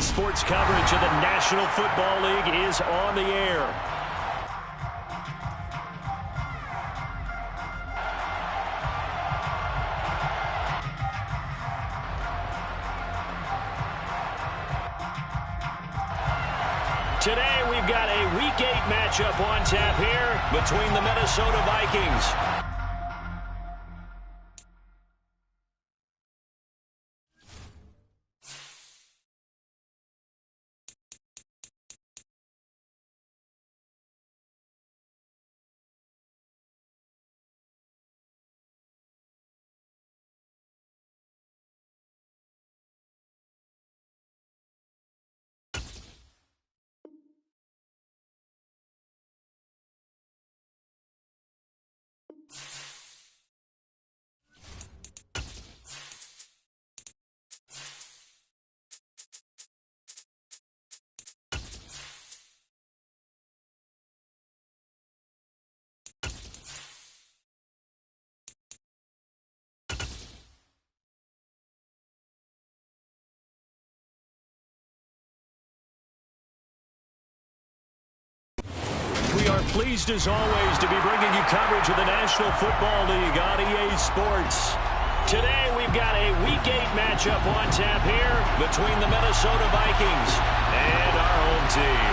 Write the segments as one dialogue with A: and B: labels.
A: Sports coverage of the National Football League is on the air. Today we've got a Week 8 matchup on tap here between the Minnesota Vikings pleased as always to be bringing you coverage of the National Football League on EA Sports. Today we've got a Week 8 matchup on tap here between the Minnesota Vikings and our home team.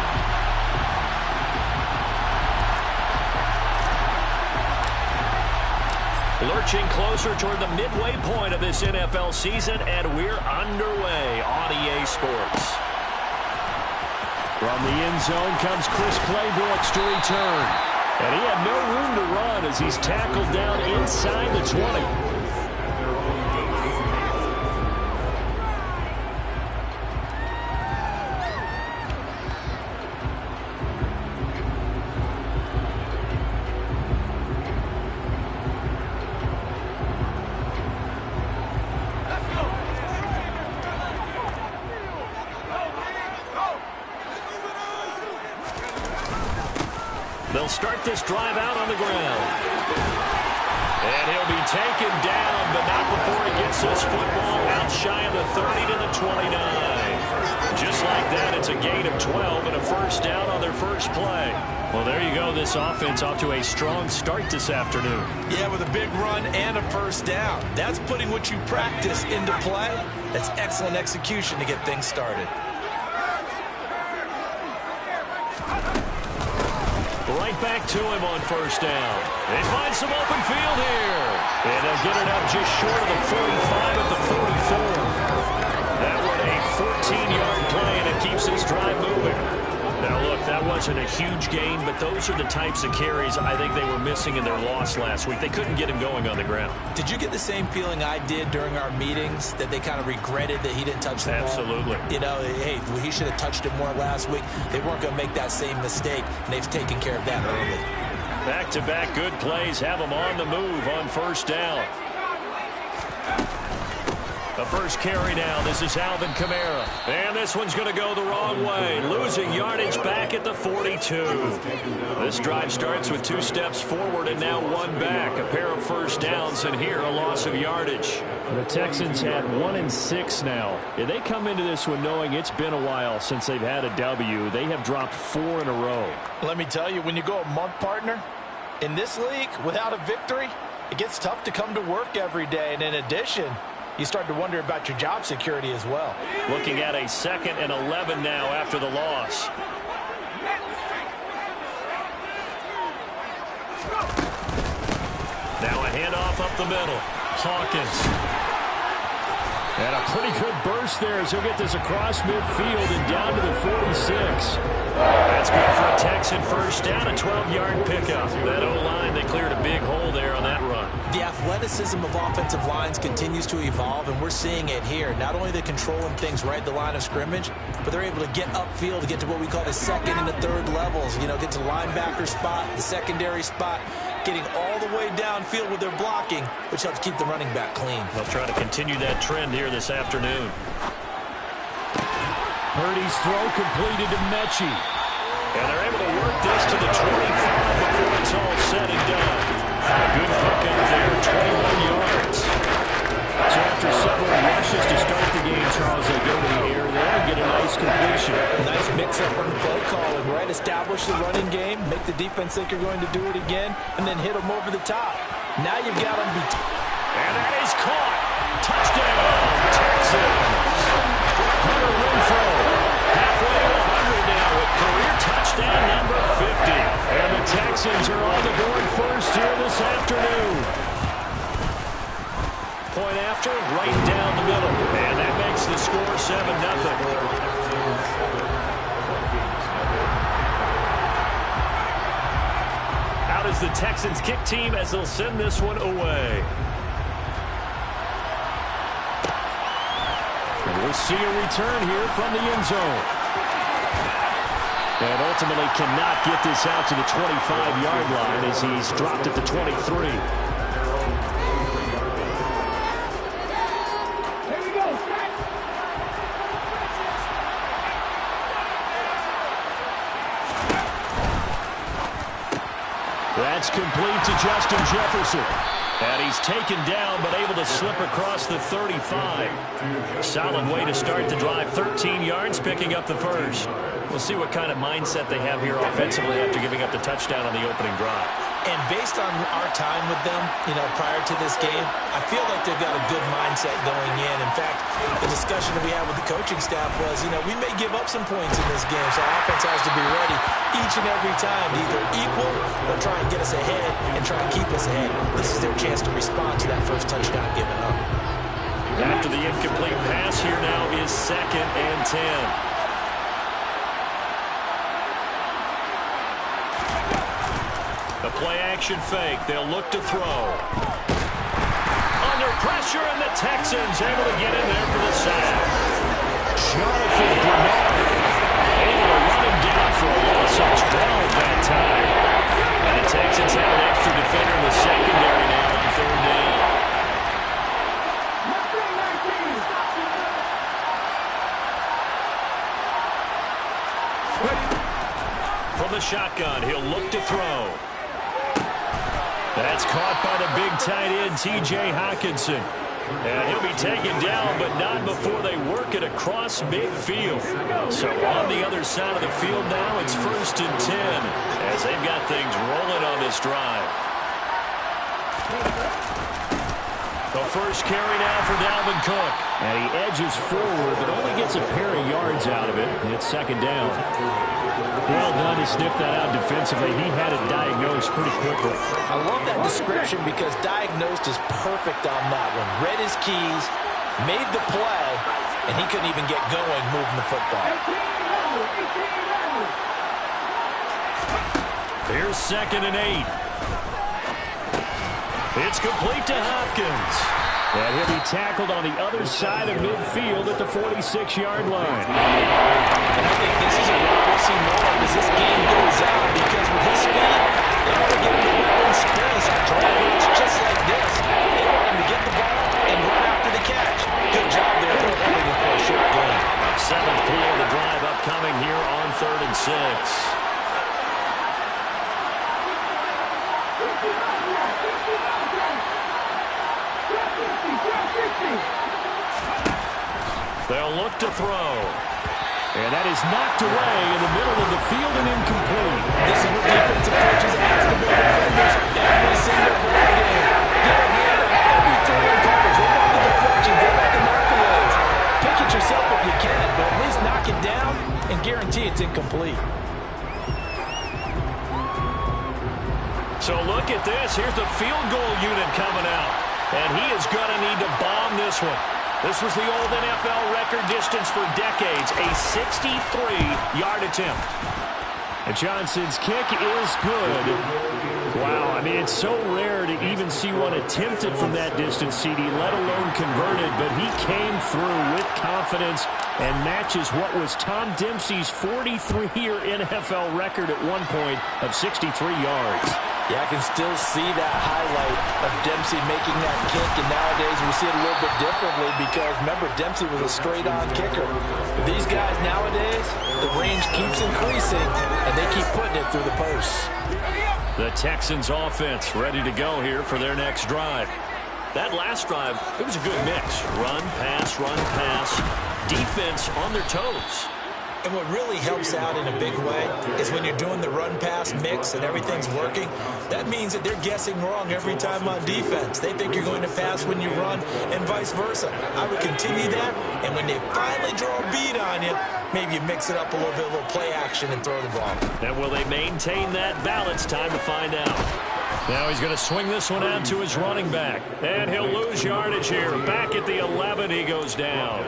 A: Lurching closer toward the midway point of this NFL season, and we're underway on EA Sports. From the end zone comes Chris Claybrooks to return. And he had no room to run as he's tackled down inside the 20. They'll start this drive out on the ground. And he'll be taken down, but not before he gets this football out shy of the 30 to the 29. Just like that, it's a gain of 12 and a first down on their first play. Well, there you go. This offense off to a strong start this afternoon. Yeah, with a big run and a first down. That's putting what you practice into play. That's excellent execution to get things started. Right back to him on first down. They find some open field here. And they'll get it up just short of the 45 at the 44. That one a 14-yard play, and it keeps this drive moving. Now, look, that wasn't a huge gain, but those are the types of carries I think they were missing in their loss last week. They couldn't get him going on the ground. Did you get the same feeling I did during our meetings, that they kind of regretted that he didn't touch the ball? Absolutely. You know, hey, he should have touched it more last week. They weren't going to make that same mistake, and they've taken care of that early. Back-to-back good plays have them on the move on first down. The first carry now. This is Alvin Kamara. And this one's going to go the wrong way. Losing yardage back at the 42. This drive starts with 2 steps forward and now 1 back. A pair of first downs, and here a loss of yardage. The Texans had 1-6 now. If they come into this one knowing it's been a while since they've had a W, they have dropped 4 in a row. Let me tell you, when you go a month, partner, in this league without a victory, it gets tough to come to work every day. And in addition, you start to wonder about your job security as well. Looking at a 2nd and 11 now after the loss. Now a handoff up the middle. Hawkins. And a pretty good burst there as he'll get this across midfield and down to the 46. That's good for a Texan first down, a 12-yard pickup. That O-line, they cleared a big hole there on that run. The athleticism of offensive lines continues to evolve, and we're seeing it here. Not only are they controlling things right at the line of scrimmage, but they're able to get upfield to get to what we call the 2nd and the 3rd levels. You know, get to the linebacker spot, the secondary spot, getting all the way downfield with their blocking, which helps keep the running back clean. They'll try to continue that trend here this afternoon. Purdy's throw completed to Mechie. And they're able to work this to the 25 before it's all said and done. A good pickup there, 21 yards. So after several rushes to start the game, Charles, they go to the air there and get a nice
B: defense think you're going to do it again and then hit them over the top. Now you've got them.
A: And that is caught. Touchdown, Texans. Hunter Renfrow, halfway to 100 now with career touchdown number 50. And the Texans are on the board first here this afternoon. Point after, right down the middle. And that makes the score 7-0. Out is the Texans kick team as they'll send this one away. And we'll see a return here from the end zone. And ultimately cannot get this out to the 25-yard line as he's dropped at the 23. That's complete to Justin Jefferson. And he's taken down but able to slip across the 35. Solid way to start the drive. 13 yards, picking up the first. We'll see what kind of mindset they have here offensively after giving up the touchdown on the opening drive.
B: And based on our time with them, prior to this game, I feel like they've got a good mindset going in. In fact, the discussion that we had with the coaching staff was, we may give up some points in this game, so our offense has to be ready each and every time to either equal or try and get us ahead and try and keep us ahead. This is their chance to respond to that first touchdown given up.
A: After the incomplete pass, here now is 2nd and 10. The play-action fake. They'll look to throw. Under pressure, and the Texans able to get in there for the sack. Jonathan Grenard able to run him down for a loss of 12 that time. And the Texans have an extra defender in the secondary now on 3rd down. From the shotgun, he'll look to throw. That's caught by the big tight end, T.J. Hockenson. And he'll be taken down, but not before they work it across midfield. So on the other side of the field now, it's 1st and 10 as they've got things rolling on this drive. The first carry now for Dalvin Cook. And he edges forward, but only gets a pair of yards out of it. It's 2nd down. Well done to sniff that out defensively. He had it diagnosed pretty quickly.
B: I love that description because diagnosed is perfect on that one. Read his keys, made the play, and he couldn't even get going moving the football.
A: Here's 2nd and 8. It's complete to Hopkins. And he'll be tackled on the other side of midfield at the 46-yard line.
B: And I think this is a route we'll see more as this game goes on because with his speed, they want to get him to run in space on drives just like this. They want him to get the ball and run after the catch. Good job there for holding him for a short game.
A: 7th play of the drive upcoming here on 3rd and 6. They'll look to throw. And that is knocked away in the middle of the field and incomplete.
B: This is what defensive coaches ask of their defenders every single ball game. Get a hand on every throw in coverage. They want the deflections. They want the knockaways. Pick it yourself if you can, but at least knock it down and guarantee it's incomplete.
A: So look at this. Here's the field goal unit coming out. And he is going to need to bomb this one. This was the old NFL record distance for decades, a 63-yard attempt. And Johnson's kick is good. Wow, I mean, it's so rare to even see one attempted from that distance, CD, let alone converted. But he came through with confidence and matches what was Tom Dempsey's 43-year NFL record at one point of 63 yards.
B: Yeah, I can still see that highlight of Dempsey making that kick, and nowadays we see it a little bit differently because, remember, Dempsey was a straight-on kicker. But these guys nowadays, the range keeps increasing, and they keep putting it through the posts.
A: The Texans offense ready to go here for their next drive. That last drive, it was a good mix. Run, pass, defense on their toes.
B: And what really helps out in a big way is when you're doing the run-pass mix and everything's working, that means that they're guessing wrong every time on defense. They think you're going to pass when you run and vice versa. I would continue that, and when they finally draw a beat on you, maybe you mix it up a little bit, a little play action, and throw the ball.
A: And will they maintain that balance? Time to find out. Now he's going to swing this one out to his running back. And he'll lose yardage here. Back at the 11, he goes down.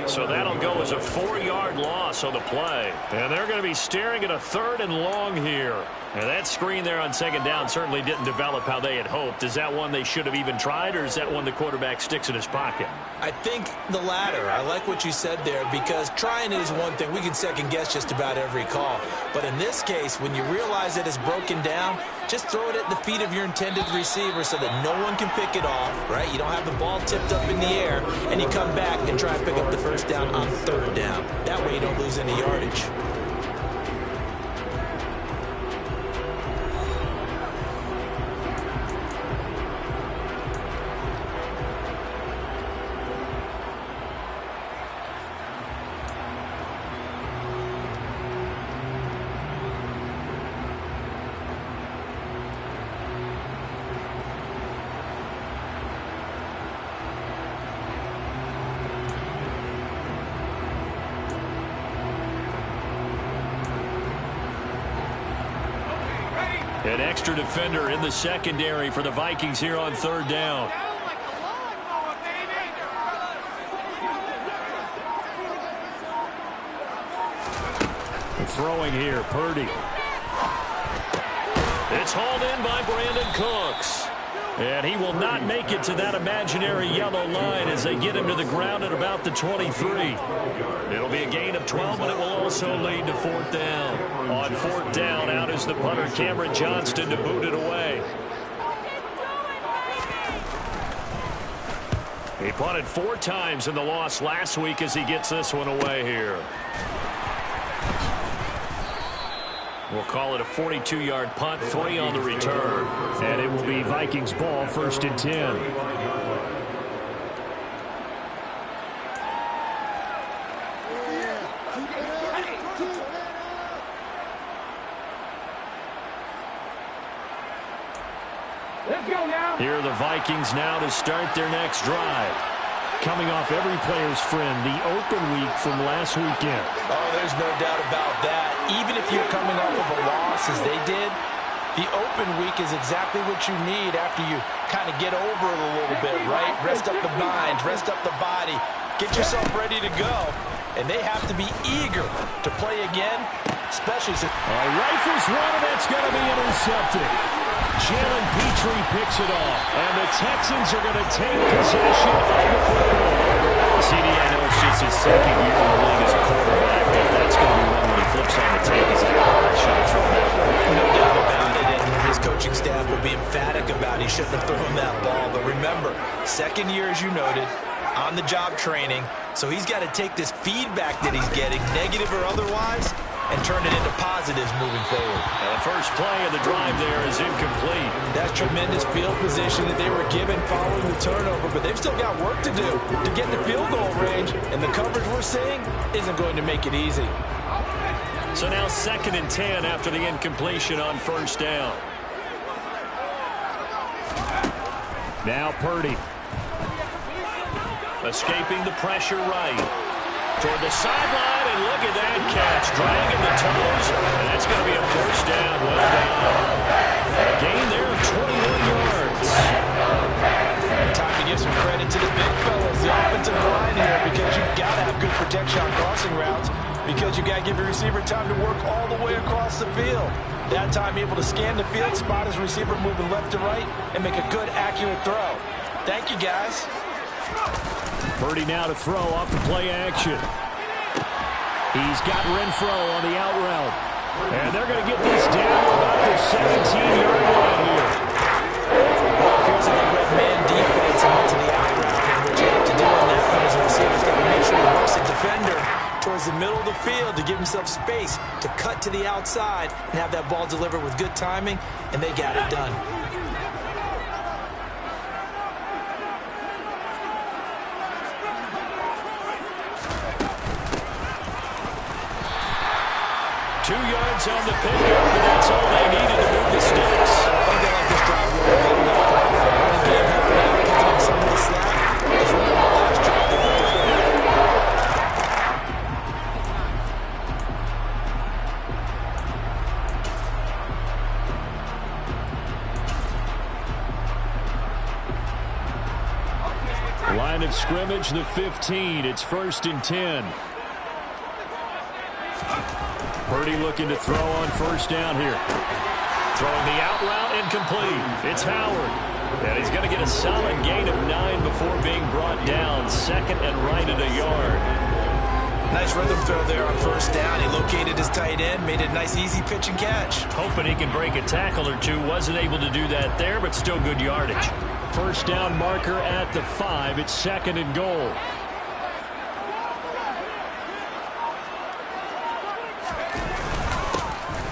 A: So that'll go as a 4-yard loss on the play. And they're going to be staring at a 3rd and long here. And that screen there on 2nd down certainly didn't develop how they had hoped. Is that one they should have even tried, or is that one the quarterback sticks in his pocket?
B: I think the latter. I like what you said there, because trying it is one thing. We can second-guess just about every call. But in this case, when you realize that it's broken down, just throw it at the feet of your intended receiver so that no one can pick it off, right? You don't have the ball tipped up in the air, and you come back and try and pick up the 1st down on 3rd down. That way you don't lose any yardage.
A: An extra defender in the secondary for the Vikings here on 3rd down. Throwing here, Purdy. It's hauled in by Brandon Cooks. And he will not make it to that imaginary yellow line as they get him to the ground at about the 23. It'll be a gain of 12, but it will also lead to 4th down. On 4th down, out is the punter, Cameron Johnston, to boot it away. He punted 4 times in the loss last week as he gets this one away here. We'll call it a 42-yard punt, 3 on the return. And it will be Vikings ball, 1st and 10. Here are the Vikings now to start their next drive. Coming off every player's friend, the open week from last weekend.
B: Oh, there's no doubt about that. Even if you're coming off of a loss as they did, the open week is exactly what you need after you kind of get over it a little bit, right? Rest up the mind, rest up the body, get yourself ready to go. And they have to be eager to play again, especially since...
A: Rifles one, and that's going to be intercepted. Jalen Petrie picks it off, and the Texans are going to take possession of the football. CD, I know it's just his 2nd year in the league as a quarterback, but that's going to be one when he flips on the tape. He's like, oh, I should have thrown that one.
B: No doubt about it, and his coaching staff will be emphatic about he shouldn't have thrown that ball. But remember, 2nd year, as you noted, on-the-job training, so he's got to take this feedback that he's getting, negative or otherwise, and turn it into positives moving forward.
A: And the first play of the drive there is incomplete.
B: That's tremendous field position that they were given following the turnover, but they've still got work to do to get in the field goal range, and the coverage we're seeing isn't going to make it easy.
A: So now 2nd and 10 after the incompletion on 1st down. Now Purdy. Escaping the pressure right. Toward the sideline, and look at that catch. Dragging the toes, and that's going to be a 1st down. Well done. A gain there of 21 yards.
B: Time to give some credit to the big fellas, the offensive line here, because you've got to have good protection on crossing routes, because you've got to give your receiver time to work all the way across the field. That time able to scan the field, spot his receiver moving left to right, and make a good, accurate throw. Thank you, guys.
A: Purdy now to throw off the play action. He's got Renfro on the out route. And they're going to get this down to about the 17-yard line here.
B: Well, it appears that they read man defense and went to the out route. And what you have to do on that one as a receiver is got to make sure he works the defender towards the middle of the field to give himself space to cut to the outside and have that ball delivered with good timing, and they got it done.
A: 2 yards on the pickup, and that's all they needed to move the sticks.
B: I think they like this drive really good. We got a plan for the running game helping out, picking up some of the slack. Let's remember the last drive they went through that.
A: Line of scrimmage, the 15. It's 1st and 10. Purdy looking to throw on 1st down here. Throwing the out route incomplete. It's Howard. And he's going to get a solid gain of 9 before being brought down. 2nd and right at a yard.
B: Nice rhythm throw there on 1st down. He located his tight end, made it a nice easy pitch and catch.
A: Hoping he can break a tackle or two. Wasn't able to do that there, but still good yardage. 1st down marker at the 5. It's 2nd and goal.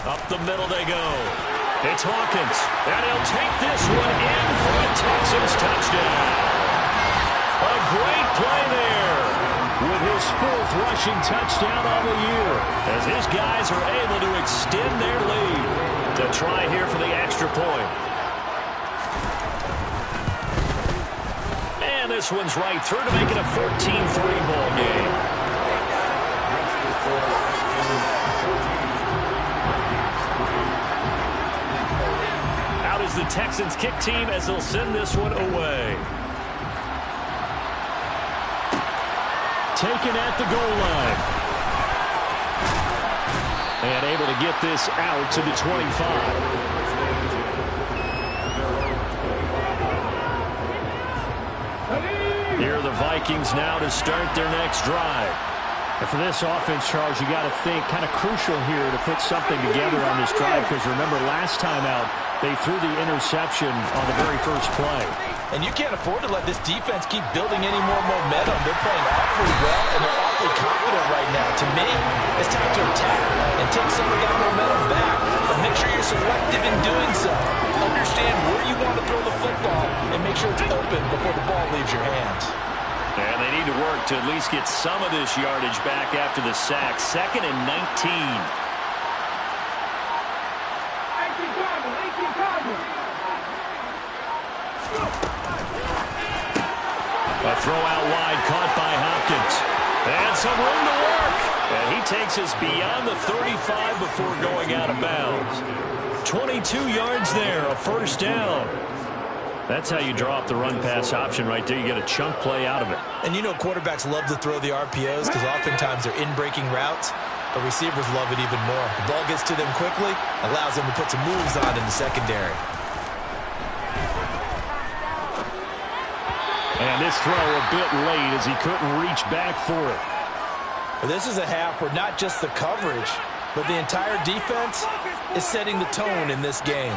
A: Up the middle they go. It's Hawkins. And he'll take this one in for a Texans touchdown. A great play there with his 4th rushing touchdown on the year, as his guys are able to extend their lead. To try here for the extra point. And this one's right through to make it a 14-3 ball game. Out is the Texans kick team as they'll send this one away. Taken at the goal line. And able to get this out to the 25. Here are the Vikings now to start their next drive. And for this offense, Charles, you got to think kind of crucial here to put something together on this drive, because remember last time out they threw the interception on the very first play.
B: And you can't afford to let this defense keep building any more momentum. They're playing awfully well, and they're awfully confident right now. To me, it's time to attack and take some of that momentum back. But make sure you're selective in doing so. Understand where you want to throw the football and make sure it's open before the ball leaves your hands.
A: And they need to work to at least get some of this yardage back after the sack. 2nd and 19. A throw out wide caught by Hopkins. And some room to work. And he takes us beyond the 35 before going out of bounds. 22 yards there, a 1st down. That's how you draw up the run-pass option right there. You get a chunk play out of it.
B: And you know quarterbacks love to throw the RPOs because oftentimes they're in-breaking routes, but receivers love it even more. The ball gets to them quickly, allows them to put some moves on in the secondary.
A: And this throw a bit late as he couldn't reach back for it.
B: Well, this is a half where not just the coverage, but the entire defense is setting the tone in this game.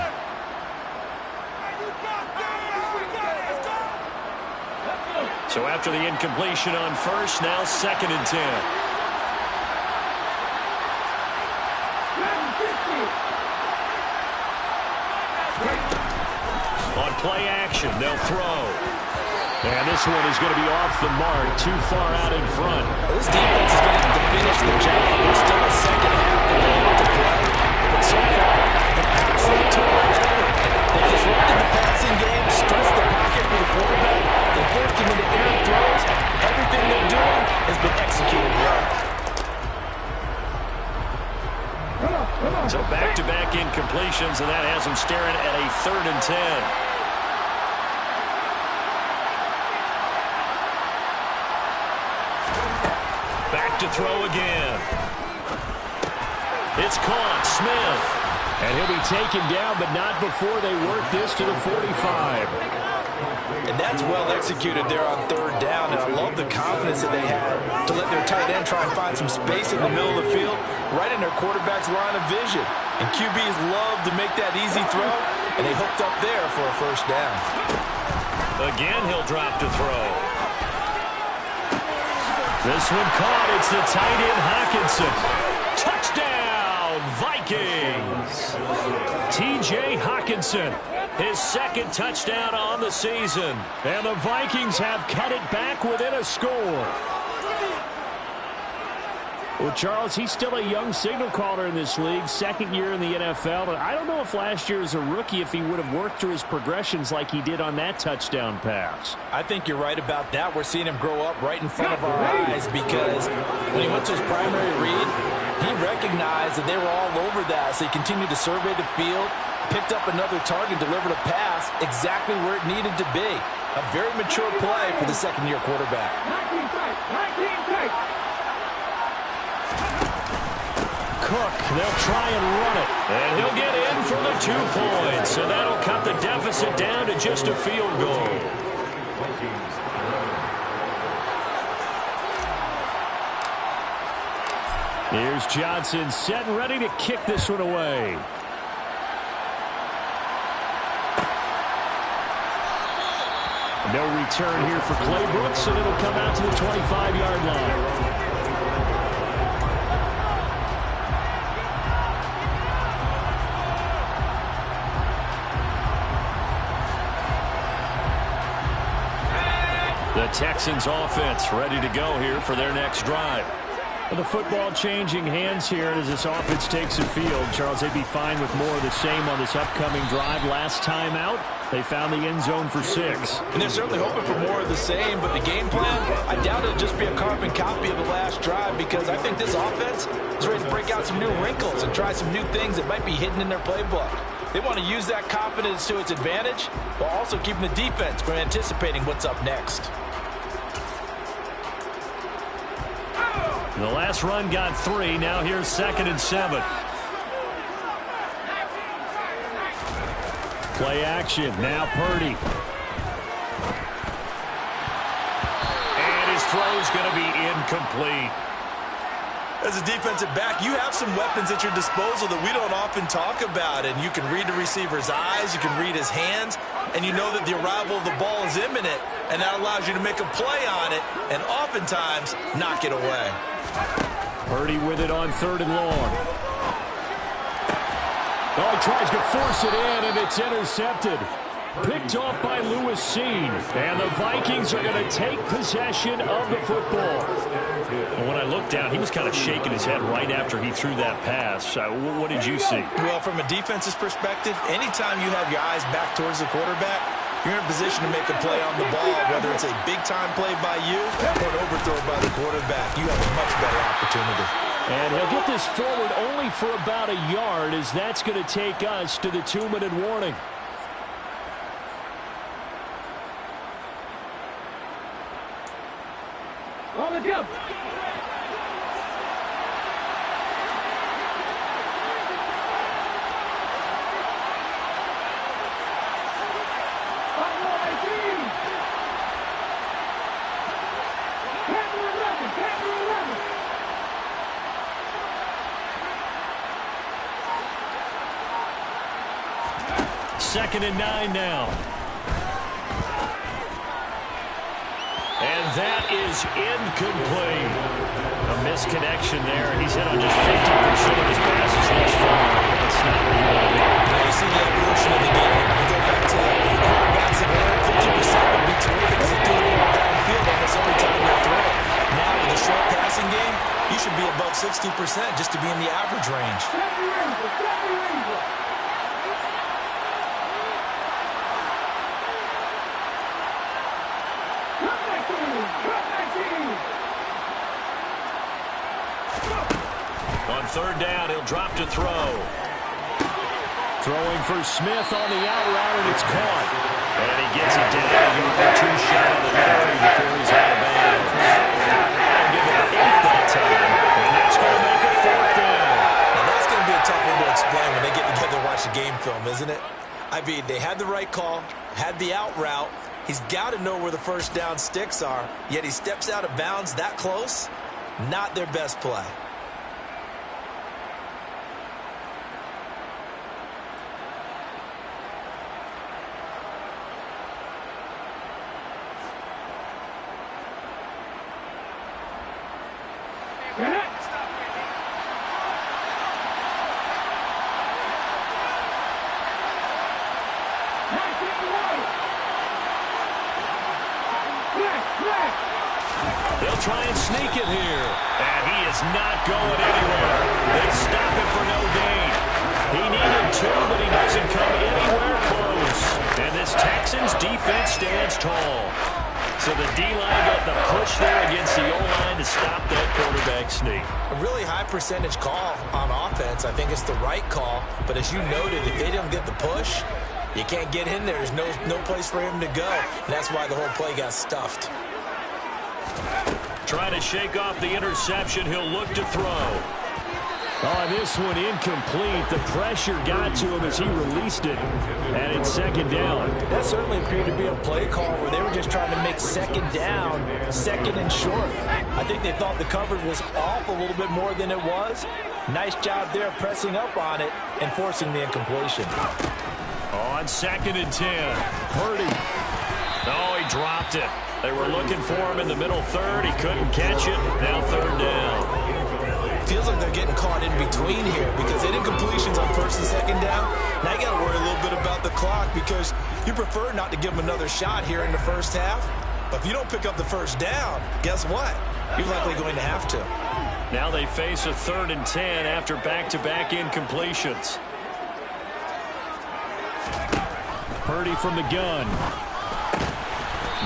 A: So after the incompletion on 1st, now 2nd and 10. On play action, they'll throw. And this one is going to be off the mark, too far out in front.
B: Well, this defense is going to have to finish the job. There's still a second half to play. But so far, an absolute total effort. They disrupted the passing game, stressed the pocket for the quarterback. They forced him into air throws. Everything they're doing has been executed well.
A: So back-to-back incompletions, and that has them staring at a 3rd and 10. Back to throw again. It's caught. Smith. And he'll be taken down, but not before they work this to the 45.
B: And that's well executed there on 3rd down. And I love the confidence that they had to let their tight end try and find some space in the middle of the field, right in their quarterback's line of vision. And QBs love to make that easy throw, and they hooked up there for a 1st down.
A: Again, he'll drop to throw. This one caught. It's the tight end Hawkinson. Touchdown, Vikings. T.J. Hawkinson, his 2nd touchdown on the season. And the Vikings have cut it back within a score. Well, Charles, he's still a young signal caller in this league, second year in the NFL. And I don't know if last year as a rookie if he would have worked through his progressions like he did on that touchdown pass.
B: I think you're right about that. We're seeing him grow up right in front of our eyes because when he went to his primary read, he recognized that they were all over that. So he continued to survey the field, picked up another target, delivered a pass exactly where it needed to be. A very mature play for the second-year quarterback.
A: Cook, they'll try and run it. And he'll get in for the 2 points. So that'll cut the deficit down to just a field goal. Here's Johnson set and ready to kick this one away. No return here for Clay Brooks, and it'll come out to the 25-yard line. The Texans offense ready to go here for their next drive. The football changing hands here as this offense takes the field. Charles, they'd be fine with more of the same on this upcoming drive. Last time out, they found the end zone for 6.
B: And they're certainly hoping for more of the same, but the game plan, I doubt it'll just be a carbon copy of the last drive because I think this offense is ready to break out some new wrinkles and try some new things that might be hidden in their playbook. They want to use that confidence to its advantage while also keeping the defense from anticipating what's up next.
A: The last run got 3. Now here's 2nd and 7. Play action. Now Purdy. And his throw's going to be incomplete.
B: As a defensive back, you have some weapons at your disposal that we don't often talk about. And you can read the receiver's eyes, you can read his hands, and you know that the arrival of the ball is imminent. And that allows you to make a play on it and oftentimes knock it away.
A: Purdy with it on 3rd and long. Oh, he tries to force it in, and it's intercepted. Picked off by Lewis Seen. And the Vikings are going to take possession of the football. And when I looked down, he was kind of shaking his head right after he threw that pass. What did you see?
B: Well, from a defense's perspective, anytime you have your eyes back towards the quarterback, you're in a position to make a play on the ball, whether it's a big-time play by you or an overthrow by the quarterback. You have a much better opportunity.
A: And he'll get this forward only for about a yard, as that's going to take us to the 2-minute warning.
C: On the jump.
A: Second and 9 now. And that is incomplete. A misconnection there. He's hit on just 50% of his passes thus far. That's not where you want to be.
B: Now you see the evolution of the game. You go back to quarterbacks that were 50% would be terrific because they do it all downfield almost every time they throw. Now with a short passing game, you should be above 60% just to be in the average range.
A: On 3rd down, he'll drop to throw. Throwing for Smith on the out route, and it's caught. And he gets it down. He's 2 shy of the 30 before he's out of bounds. They'll give it 8 that time. And that's going to make it 4th down.
B: Now that's going to be a tough one to explain when they get together and watch the game film, isn't it? I mean, they had the right call, had the out route. He's got to know where the first down sticks are, yet he steps out of bounds that close. Not their best play.
A: They'll try and sneak it here. And he is not going anywhere. They stop it for no gain. He needed 2, but he doesn't come anywhere close. And this Texans defense stands tall. So the D-line got the push there against the O-line to stop that quarterback sneak.
B: A really high percentage call on offense. I think it's the right call. But as you noted, if they don't get the push, you can't get in there. There's no place for him to go. And that's why the whole play got stuffed.
A: Trying to shake off the interception. He'll look to throw.
C: Oh, this one incomplete. The pressure got to him as he released it. And it's second down.
B: That certainly appeared to be a play call where they were just trying to make second down, second and short. I think they thought the coverage was off a little bit more than it was. Nice job there pressing up on it and forcing the incompletion.
A: On 2nd and 10. Purdy. Oh, he dropped it. They were looking for him in the middle third. He couldn't catch it. Now 3rd down.
B: Feels like they're getting caught in between here because they did completions on 1st and 2nd down. Now you got to worry a little bit about the clock because you prefer not to give them another shot here in the first half. But if you don't pick up the 1st down, guess what? You're likely going to have to.
A: Now they face a 3rd and 10 after back-to-back incompletions.
C: Purdy from the gun.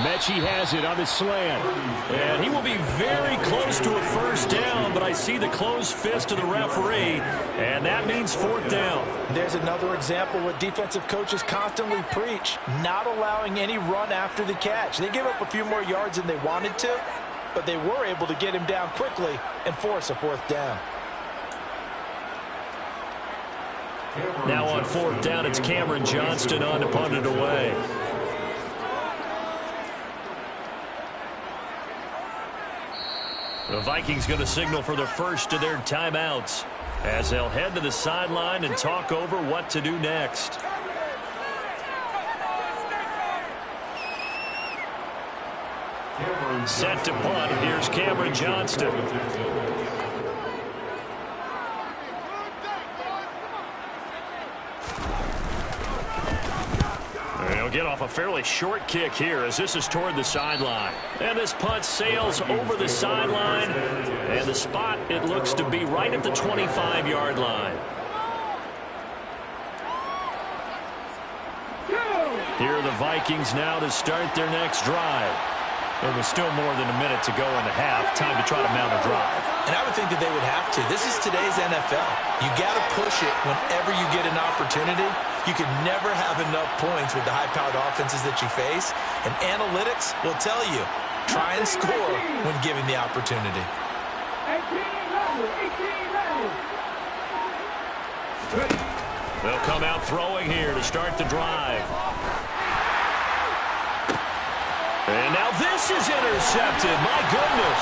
C: Mechie has it on the slant.
A: And he will be very close to a 1st down, but I see the closed fist of the referee, and that means 4th down.
B: There's another example where defensive coaches constantly preach, not allowing any run after the catch. They gave up a few more yards than they wanted to, but they were able to get him down quickly and force a 4th down.
A: Now on 4th down, it's Cameron Johnston on to punt it away. The Vikings going to signal for the first of their timeouts as they'll head to the sideline and talk over what to do next. Set to punt. Here's Cameron Johnston. He'll get off a fairly short kick here as this is toward the sideline. And this punt sails over the sideline. And the spot, it looks to be right at the 25-yard line. Here are the Vikings now to start their next drive. There was still more than a minute to go in the half. Time to try to mount a drive.
B: And I would think that they would have to. This is today's NFL. You got to push it whenever you get an opportunity. You can never have enough points with the high-powered offenses that you face. And analytics will tell you, try and score when given the opportunity.
A: They'll come out throwing here to start the drive. And now this is intercepted. My goodness.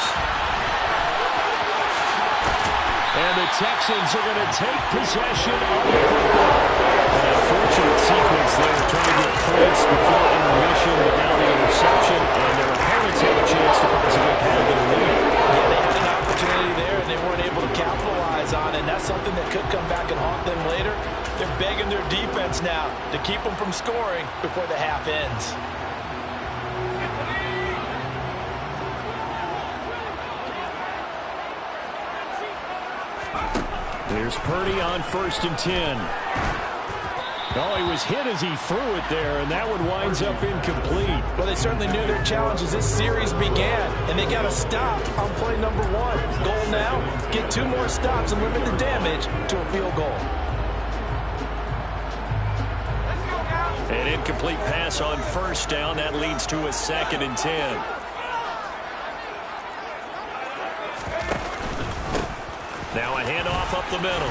C: And the Texans are going to take possession of the football. An unfortunate sequence there, trying to get points before intermission, but now the interception, and their opponents have a chance to possibly pad their lead.
B: Yeah, they had an opportunity there, and they weren't able to capitalize on it, and that's something that could come back and haunt them later. They're begging their defense now to keep them from scoring before the half ends.
C: There's Purdy on 1st and 10. Oh, he was hit as he threw it there, and that one winds up incomplete.
B: Well, they certainly knew their challenge as this series began, and they got to stop on play number 1. Goal now, get 2 more stops and limit the damage to a field goal.
A: An incomplete pass on 1st down. That leads to a 2nd and 10. Now a handoff up the middle.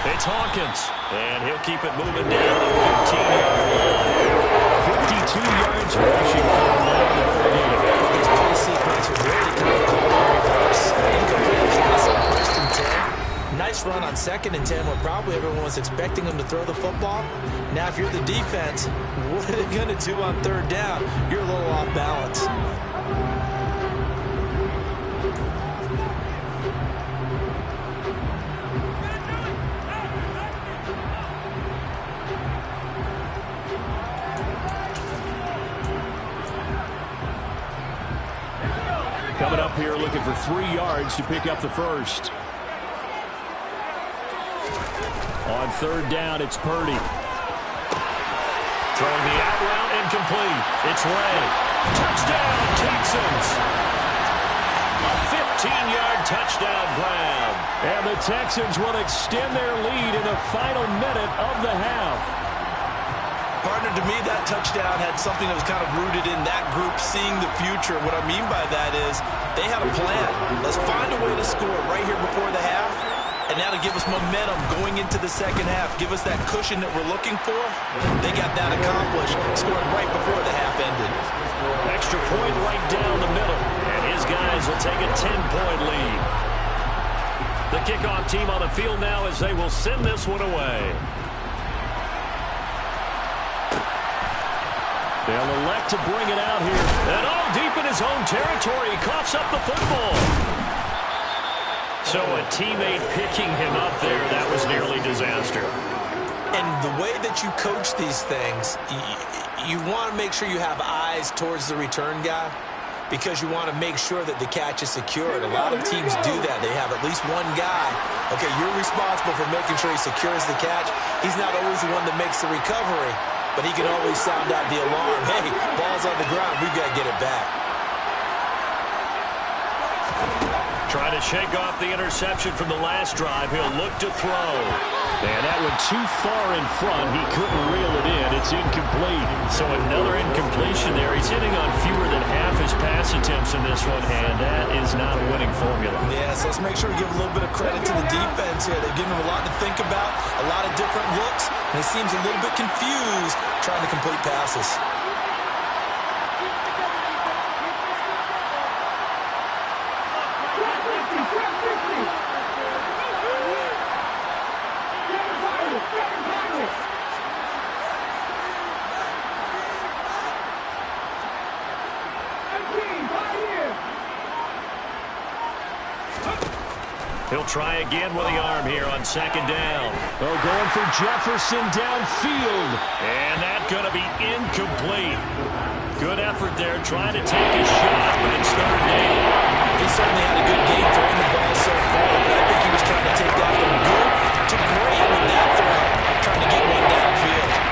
A: It's Hawkins, and he'll keep it moving down the 15-yard line.
C: 52 yards rushing for him now in the ball game.
B: This play sequence was really kind of called in reverse. Incomplete pass on 1st and 10. Nice run on 2nd and 10 when probably everyone was expecting him to throw the football. Now if you're the defense, what are they going to do on 3rd down? You're a little off balance.
C: Coming up here looking for 3 yards to pick up the first. On 3rd down, it's Purdy.
A: Throwing the out route incomplete. It's Ray. Touchdown, Texans. A 15-yard touchdown grab.
C: And the Texans will extend their lead in the final minute of the half.
B: Partner, to me, that touchdown had something that was kind of rooted in that group seeing the future. What I mean by that is they had a plan. Let's find a way to score right here before the half, and now to give us momentum going into the second half, give us that cushion that we're looking for. They got that accomplished, scoring right before the half ended.
A: Extra point right down the middle, and his guys will take a 10-point lead. The kickoff team on the field now as they will send this one away.
C: They'll elect to bring it out here.
A: And deep in his own territory, he coughs up the football. So a teammate picking him up there, that was nearly disaster.
B: And the way that you coach these things, you want to make sure you have eyes towards the return guy because you want to make sure that the catch is secured. A lot of teams do that. They have at least one guy. Okay, you're responsible for making sure he secures the catch. He's not always the one that makes the recovery, but he can always sound out the alarm. Hey, ball's on the ground. We've got to get it back.
A: Trying to shake off the interception from the last drive. He'll look to throw.
C: And that one too far in front. He couldn't reel it in. It's incomplete.
A: So another incompletion there. He's hitting on fewer than half his pass attempts in this one, and that is not a winning formula.
B: Yeah, so let's make sure we give a little bit of credit to the defense here. They've given him a lot to think about, a lot of different looks, and he seems a little bit confused trying to complete passes.
A: He'll try again with the arm here on 2nd down.
C: Oh, going for Jefferson downfield.
A: And that's going to be incomplete. Good effort there, trying to take a shot, but it's 3rd down.
B: He certainly had a good game throwing the ball so far, but I think he was trying to take that from good to great with that throw, trying to get one downfield.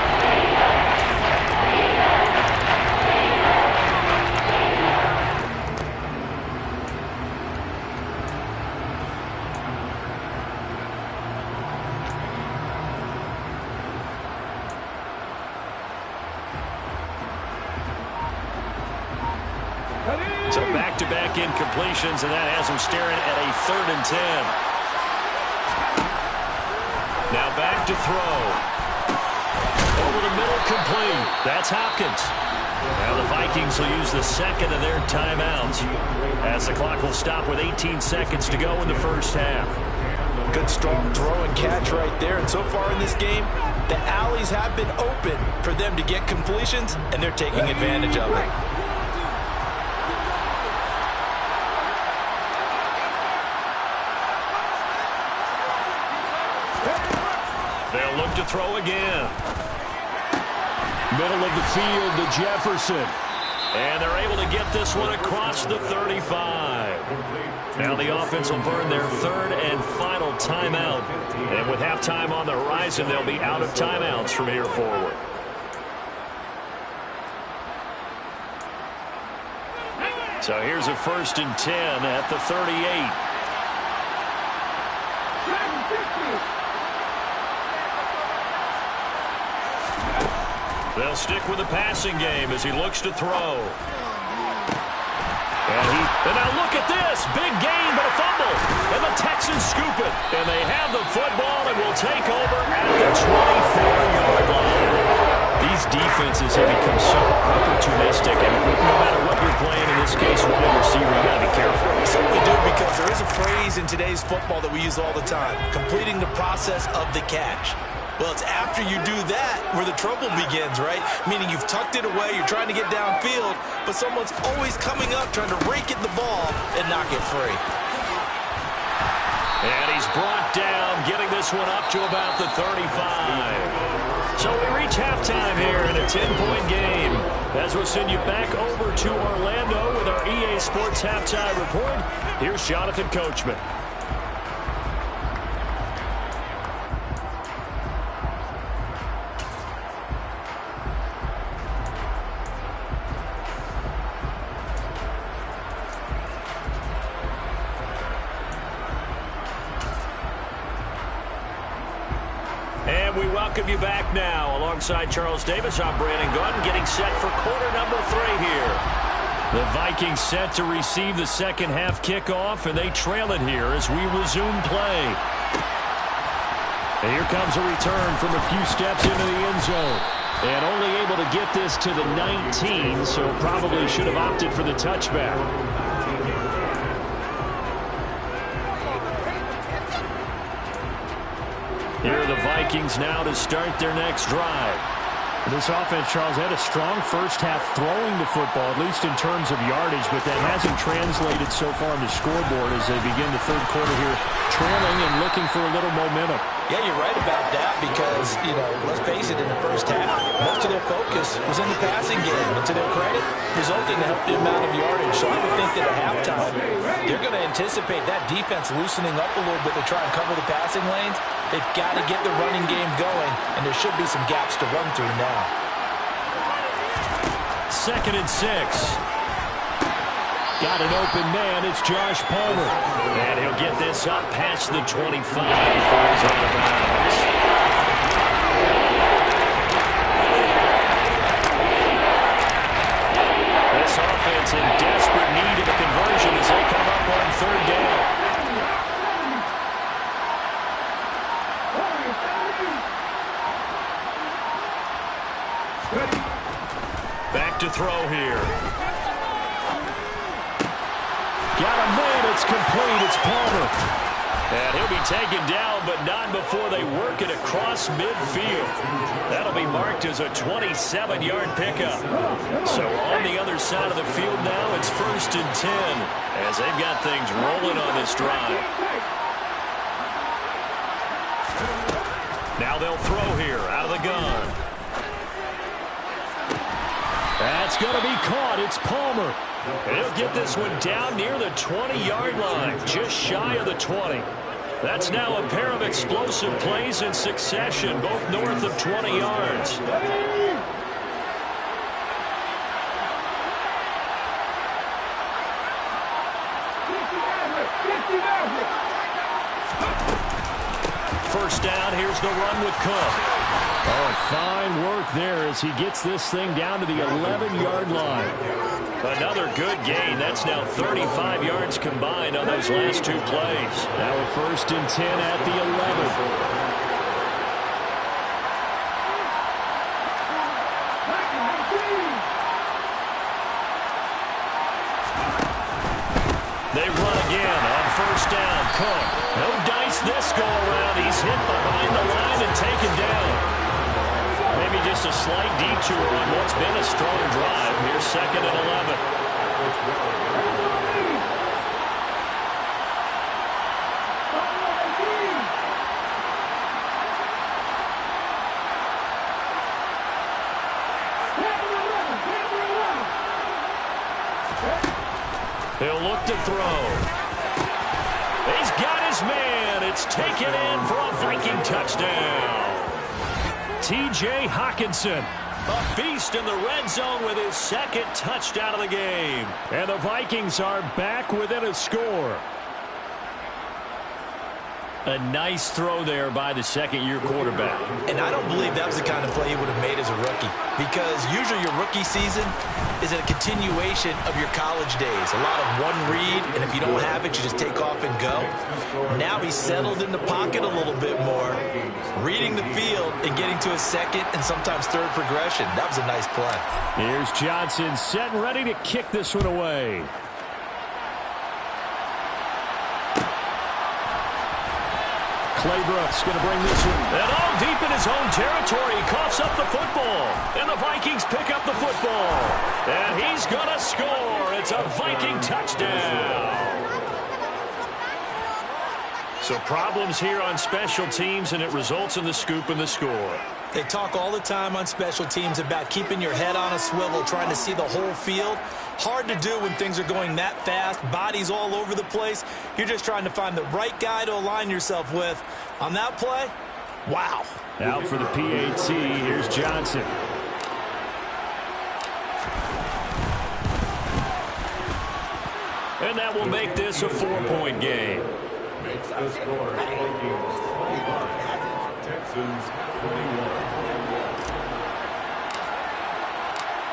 A: So back-to-back incompletions, and that has him staring at a 3rd and 10. Now back to throw. Over the middle, complete. That's Hopkins. Now the Vikings will use the 2nd of their timeouts as the clock will stop with 18 seconds to go in the first half.
B: Good strong throw and catch right there. And so far in this game, the alleys have been open for them to get completions, and they're taking advantage of it.
A: They'll look to throw again.
C: Middle of the field to Jefferson.
A: And they're able to get this one across the 35. Now the offense will burn their 3rd and final timeout. And with halftime on the horizon, they'll be out of timeouts from here forward. So here's a 1st and 10 at the 38. They'll stick with the passing game as he looks to throw. And now look at this. Big gain, but a fumble. And the Texans scoop it. And they have the football and will take over at the 24-yard line. These defenses have become so opportunistic. And no matter what you're playing, in this case, wide receiver, you got to be careful.
B: We certainly do, because there is a phrase in today's football that we use all the time: completing the process of the catch. Well, it's after you do that where the trouble begins, right? Meaning you've tucked it away, you're trying to get downfield, but someone's always coming up trying to rake at the ball and knock it free.
A: And he's brought down, getting this one up to about the 35. So we reach halftime here in a 10-point game. As we'll send you back over to Orlando with our EA Sports Halftime Report, here's Jonathan Coachman. And we welcome you back now. Alongside Charles Davis, I'm Brandon Gordon, getting set for quarter number 3 here. The Vikings set to receive the second half kickoff, and they trail it here as we resume play. And here comes a return from a few steps into the end zone. And only able to get this to the 19, so probably should have opted for the touchback. Here are the Vikings now to start their next drive.
C: This offense, Charles, had a strong first half throwing the football, at least in terms of yardage, but that hasn't translated so far on the scoreboard as they begin the third quarter here, trailing and looking for a little momentum.
B: Yeah, you're right about that because, let's face it, in the first half, most of their focus was in the passing game. And to their credit, resulting in a healthy amount of yardage. So I would think that at halftime, they're going to anticipate that defense loosening up a little bit to try and cover the passing lanes. They've got to get the running game going, and there should be some gaps to run through now.
A: 2nd and 6. Got an open man. It's Josh Palmer. And he'll get this up past the 25 before he's out of bounds. This offense in desperate need of a conversion as they come up on 3rd down. Back to throw here. Got a man. It's complete. It's Palmer. And he'll be taken down, but not before they work it across midfield. That'll be marked as a 27-yard pickup. So on the other side of the field now, it's 1st and 10 as they've got things rolling on this drive. Now they'll throw here out of the gun. That's going to be caught. It's Palmer. And he'll get this one down near the 20-yard line, just shy of the 20. That's now a pair of explosive plays in succession, both north of 20 yards. First down, here's the run with Cook. Oh, fine work there as he gets this thing down to the 11-yard line. Another good gain. That's now 35 yards combined on those last 2 plays. Now a 1st and 10 at the 11. They run again on 1st down. Cook. No dice this go around. He's hit behind the line and taken down. Maybe just a slight detour on what's been a strong drive. Here's 2nd and 11. He'll look to throw. He's got his man. It's taken in for a Viking touchdown. T.J. Hockenson, a beast in the red zone with his 2nd touchdown of the game. And the Vikings are back within a score. A nice throw there by the 2nd-year quarterback.
B: And I don't believe that was the kind of play he would have made as a rookie. Because usually your rookie season is a continuation of your college days. A lot of one read, and if you don't have it, you just take off and go. Now he's settled in the pocket a little bit more, reading the field and getting to a 2nd and sometimes 3rd progression. That was a nice play.
A: Here's Johnson set and ready to kick this one away. Claybrooks going to bring this one. And all deep in his own territory. He coughs up the football. And the Vikings pick up the football. And he's going to score. It's a Viking touchdown. So problems here on special teams, and it results in the scoop and the score.
B: They talk all the time on special teams about keeping your head on a swivel, trying to see the whole field. Hard to do when things are going that fast, bodies all over the place. You're just trying to find the right guy to align yourself with. On that play, wow.
C: Out for the PAT, here's Johnson.
A: And that will make this a 4-point game.
D: Makes the score Vikings 25, Texans 21.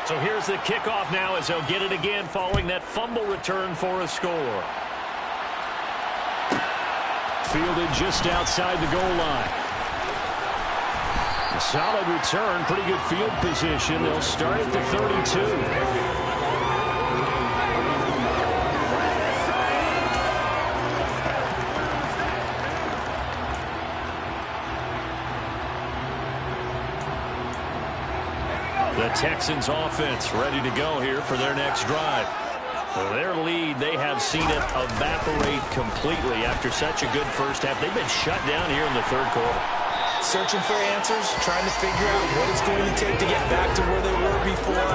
A: So here's the kickoff now as they'll get it again following that fumble return for a score.
C: Fielded just outside the goal line. A solid return, pretty good field position. They'll start at the 32.
A: The Texans offense ready to go here for their next drive. Well, their lead, they have seen it evaporate completely after such a good first half. They've been shut down here in the third quarter.
B: Searching for answers, trying to figure out what it's going to take to get back to where they were before.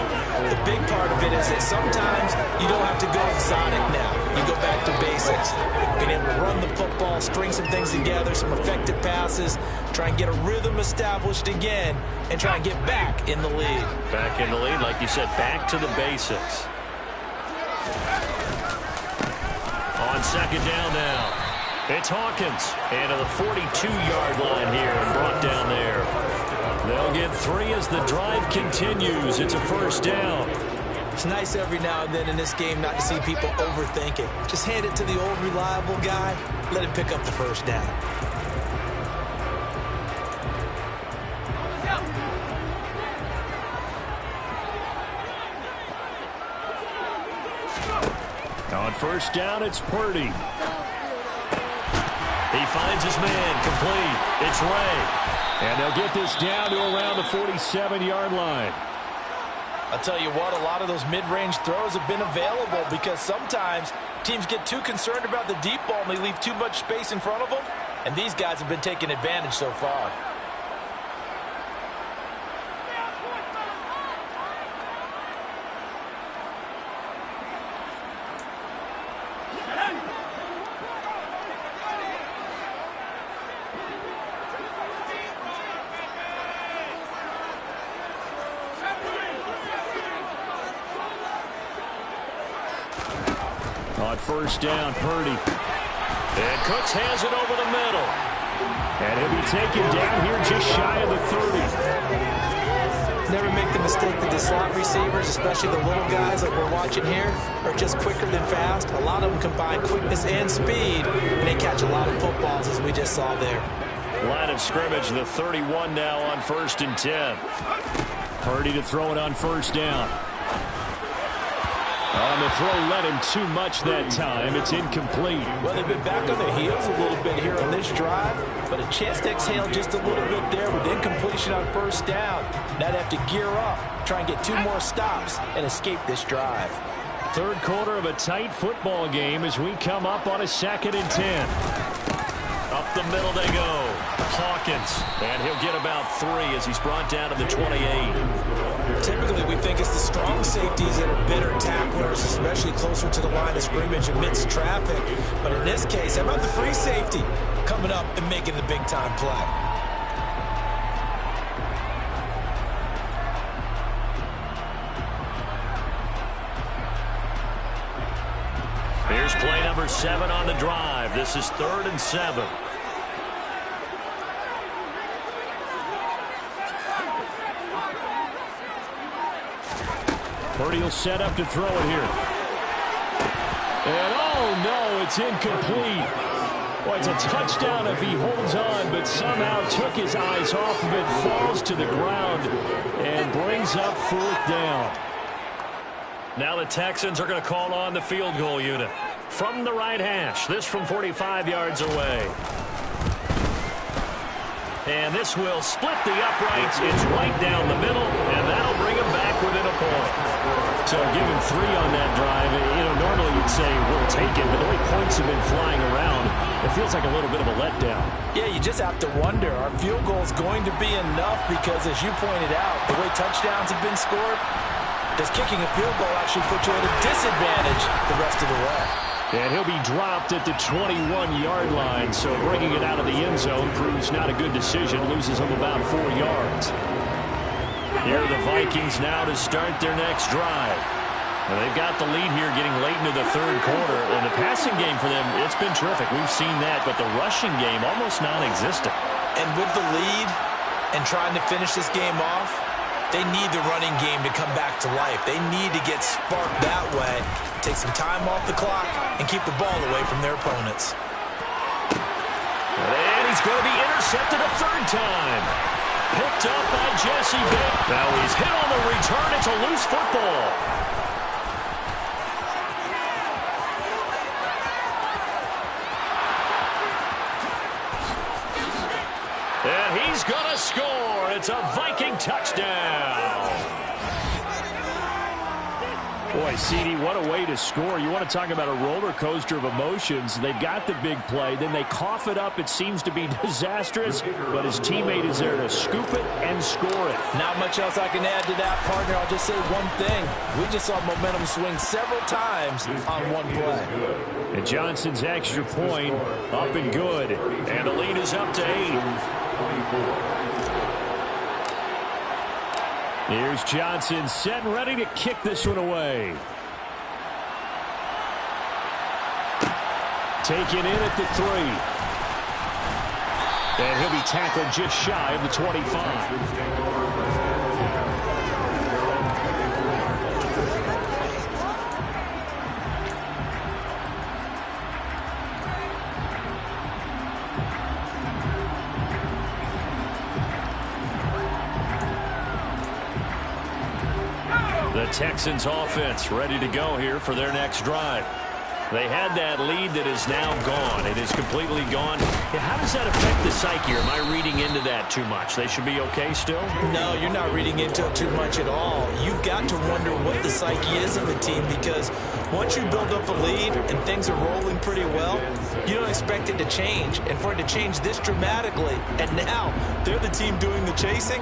B: The big part of it is that sometimes you don't have to go exotic now. You go back to basics. Being able to run the football, string some things together, some effective passes, try and get a rhythm established again, and try and get back in the lead.
A: Back in the lead, like you said, back to the basics. On second down now. It's Hawkins, and to the 42-yard line here and brought down there. They'll get 3 as the drive continues. It's a first down.
B: It's nice every now and then in this game not to see people overthink it. Just hand it to the old reliable guy. Let him pick up the first down.
C: On first down, it's Purdy.
A: He finds his man, complete. It's Ray.
C: And they'll get this down to around the 47-yard line.
B: I'll tell you what, a lot of those mid-range throws have been available because sometimes teams get too concerned about the deep ball and they leave too much space in front of them. And these guys have been taking advantage so far.
C: On first down, Purdy.
A: And Cooks has it over the middle.
C: And he'll be taken down here just shy of the 30.
B: Never make the mistake that the slot receivers, especially the little guys like we're watching here, are just quicker than fast. A lot of them combine quickness and speed, and they catch a lot of footballs, as we just saw there.
A: Line of scrimmage, the 31 now on first and 10.
C: Purdy to throw it on first down. On the throw, led him too much that time. It's incomplete.
B: Well, they've been back on their heels a little bit here on this drive, but a chance to exhale just a little bit there with incompletion on first down. Now they have to gear up, try and get 2 more stops, and escape this drive.
C: Third quarter of a tight football game as we come up on a 2nd and 10.
A: Up the middle they go. Hawkins, and he'll get about 3 as he's brought down to the 28.
B: Typically, we think it's the strong safeties that are better tacklers, especially closer to the line of scrimmage amidst traffic. But in this case, how about the free safety coming up and making the big-time play?
A: Here's play number 7 on the drive. This is 3rd and 7.
C: Purdy will set up to throw it here. And oh no, it's incomplete. Well, it's a touchdown if he holds on, but somehow took his eyes off of it, falls to the ground, and brings up 4th down.
A: Now the Texans are going to call on the field goal unit. From the right hash, this from 45 yards away. And this will split the uprights. It's right down the middle, and that'll bring him back within a point.
C: So give him 3 on that drive. You know, normally you'd say we'll take it, but the way points have been flying around, It feels like a little bit of a letdown.
B: Yeah, you just have to wonder, are field goals going to be enough? Because as you pointed out, the way touchdowns have been scored, does kicking a field goal actually put you at a disadvantage the rest of the way?
C: And he'll be dropped at the 21-yard line, so bringing it out of the end zone proves not a good decision. Loses him about 4 yards. Here are the Vikings now to start their next drive. And they've got the lead here getting late into the third quarter. And the passing game for them, it's been terrific. We've seen that, but the rushing game almost non-existent.
B: And with the lead and trying to finish this game off, they need the running game to come back to life. They need to get sparked that way, take some time off the clock, and keep the ball away from their opponents.
A: And he's going to be intercepted a third time. Picked up by Jesse Bates. Now he's hit on the return. It's a loose football. And he's going to score. It's a Viking touchdown.
C: Boy, CD, what a way to score. You want to talk about a roller coaster of emotions. They've got the big play. Then they cough it up. It seems to be disastrous, but his teammate is there to scoop it and score it.
B: Not much else I can add to that, partner. I'll just say one thing. We just saw momentum swing several times on one play.
C: And Johnson's extra point up and good.
A: And the lead is up to 8.
C: Here's Johnson set and ready to kick this one away. Taken in at the 3. And he'll be tackled just shy of the 25.
A: The Texans offense ready to go here for their next drive. They had that lead that is now gone. It is completely gone. How does that affect the psyche? Or am I reading into that too much? They should be okay still?
B: No, you're not reading into it too much at all. You've got to wonder what the psyche is of the team, because once you build up a lead and things are rolling pretty well, you don't expect it to change. And for it to change this dramatically, and now they're the team doing the chasing,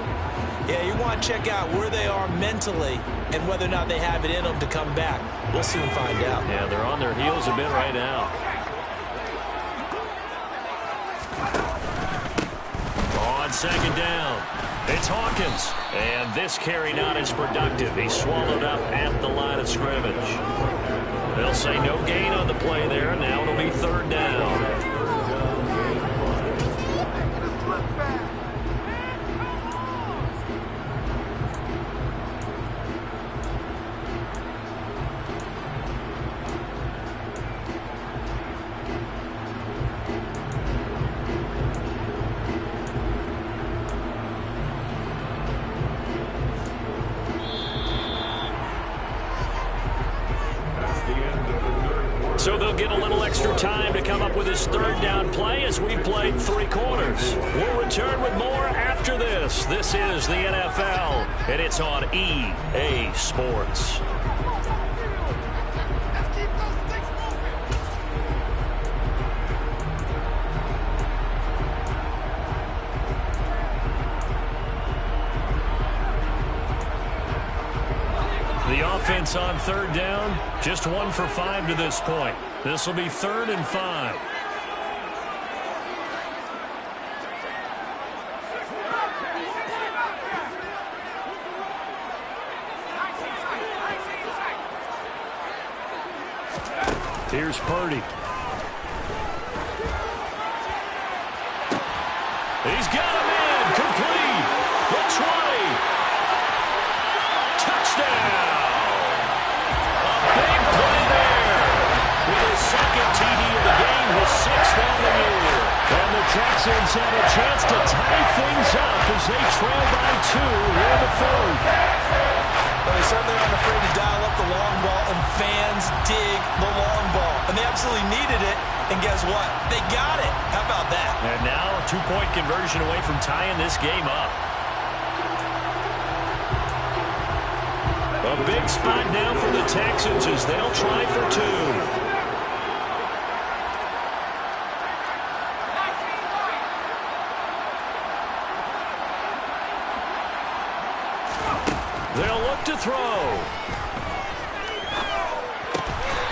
B: yeah, you want to check out where they are mentally and whether or not they have it in them to come back. We'll soon find out.
A: Yeah, they're on their heels a bit right now. On second down, it's Hawkins. And this carry not as productive. He's swallowed up at the line of scrimmage. They'll say no gain on the play there. Now it'll be third down. So they'll get a little extra time to come up with his third down play as we played 3 quarters. We'll return with more after this. This is the NFL, and it's on EA Sports. The offense on third down, just 1 for 5 to this point. This will be 3rd and 5.
C: Here's Purdy.
A: He's got a man, complete. The 20. Touchdown. Second TD of the game, his 6th on the year.
C: And the Texans have a chance to tie things up as they trail by 2 here in the 3rd.
B: Well, they certainly aren't afraid to dial up the long ball, and fans dig the long ball. And they absolutely needed it, and guess what? They got it. How about that?
A: And now a 2-point conversion away from tying this game up. A big spot now for the Texans as they'll try for 2.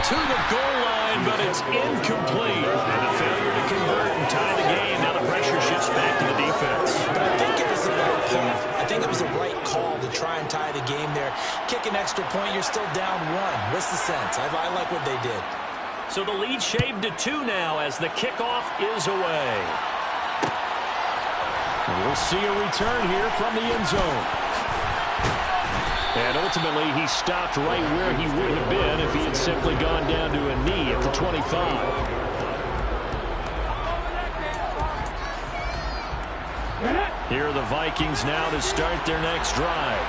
A: to the goal line, but it's incomplete. And a failure to convert and tie the game. Now the pressure shifts back to the defense.
B: But I think it was the right call. I think it was the right call to try and tie the game there. Kick an extra point, you're still down 1. What's the sense? I like what they did.
A: So the lead shaved to 2 now as the kickoff is away.
C: We'll see a return here from the end zone. And ultimately, he stopped right where he would have been if he had simply gone down to a knee at the 25. Here are the Vikings now to start their next drive.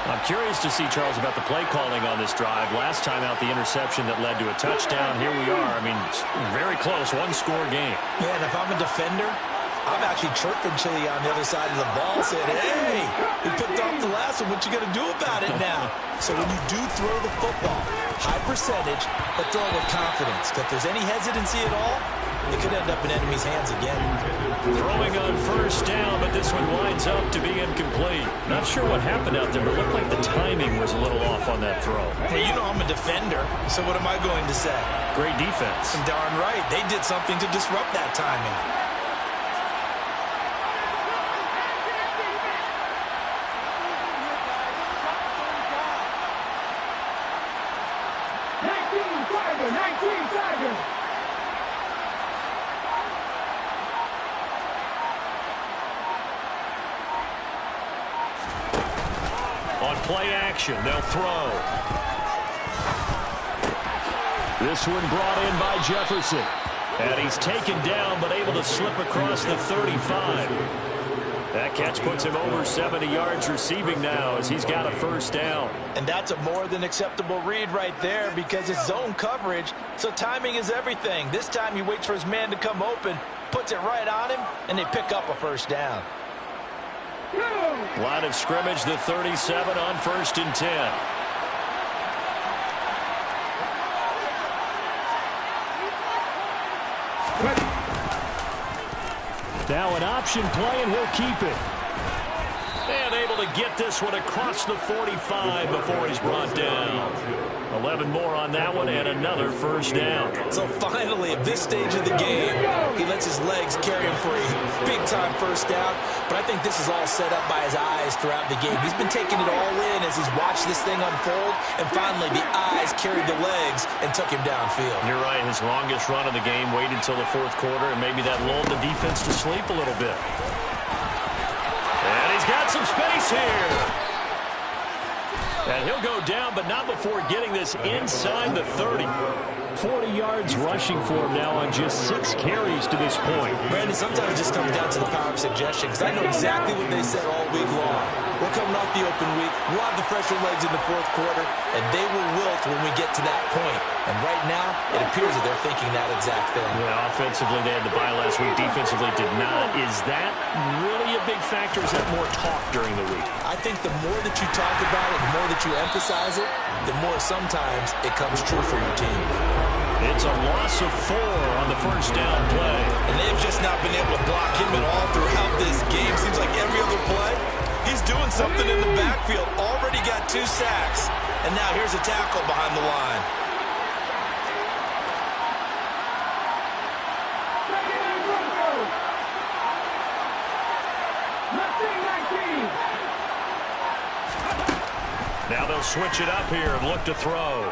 C: I'm curious to see, Charles, about the play calling on this drive. Last time out, the interception that led to a touchdown. Here we are. I mean, very close, one-score game.
B: Yeah, and if I'm a defender, I'm actually chirping Chili on the other side of the ball, saying, hey, we picked off the last one. What you going to do about it now? So when you do throw the football, high percentage, but throw it with confidence. If there's any hesitancy at all, it could end up in enemy's hands again.
A: Throwing on first down, but this one winds up to be incomplete. Not sure what happened out there, but it looked like the timing was a little off on that throw.
B: Hey, you know I'm a defender, so what am I going to say?
A: Great defense.
B: And darn right, they did something to disrupt that timing.
A: On play action, they'll throw.
C: This one brought in by Jefferson.
A: And he's taken down, but able to slip across the 35. That catch puts him over 70 yards receiving now as he's got a first down.
B: And that's a more than acceptable read right there because it's zone coverage, so timing is everything. This time he waits for his man to come open, puts it right on him, and they pick up a first down.
A: Line of scrimmage, the 37 on 1st and 10.
C: Now an option play, and he'll keep it.
A: And able to get this one across the 45 before he's brought down. 11 more on that one, and another first down.
B: So finally, at this stage of the game, he lets his legs carry him for a big-time first down. But I think this is all set up by his eyes throughout the game. He's been taking it all in as he's watched this thing unfold. And finally, the eyes carried the legs and took him downfield.
A: You're right. His longest run of the game waited until the 4th quarter, and maybe that lulled the defense to sleep a little bit. And he's got some space here. And he'll go down, but not before getting this inside the 30.
C: 40 yards rushing for him now on just 6 carries to this point.
B: Brandon, sometimes it just comes down to the power of suggestion, because I know exactly what they said all week long. We're coming off the open week. We'll have the fresher legs in the 4th quarter, and they will wilt when we get to that point. And right now, it appears that they're thinking that exact thing.
A: Yeah, offensively, they had the bye last week. Defensively, did not. Is that really a big factor? Is that more talk during the week?
B: I think the more that you talk about it, the more that you emphasize it, the more sometimes it comes true for your team.
A: It's a loss of 4 on the first down play.
B: And they've just not been able to block him at all throughout this game. Seems like every other play, he's doing something in the backfield. Already got 2 sacks. And now here's a tackle behind the line.
A: Now they'll switch it up here and look to throw.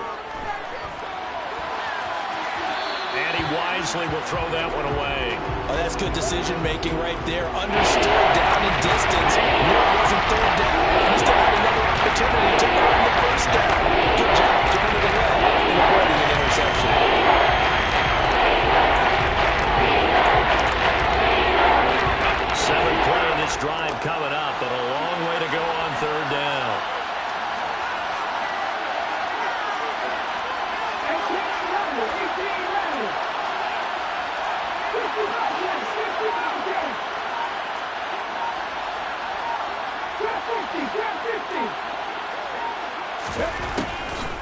A: And he wisely will throw that one away.
B: Oh, that's good decision-making right there. Understood down in distance. Knew it wasn't 3rd down. And he still had another opportunity to earn the first down. Good job throwing it away and avoiding an interception.
A: 7th play of this drive coming up, but a long way to go on 3rd down.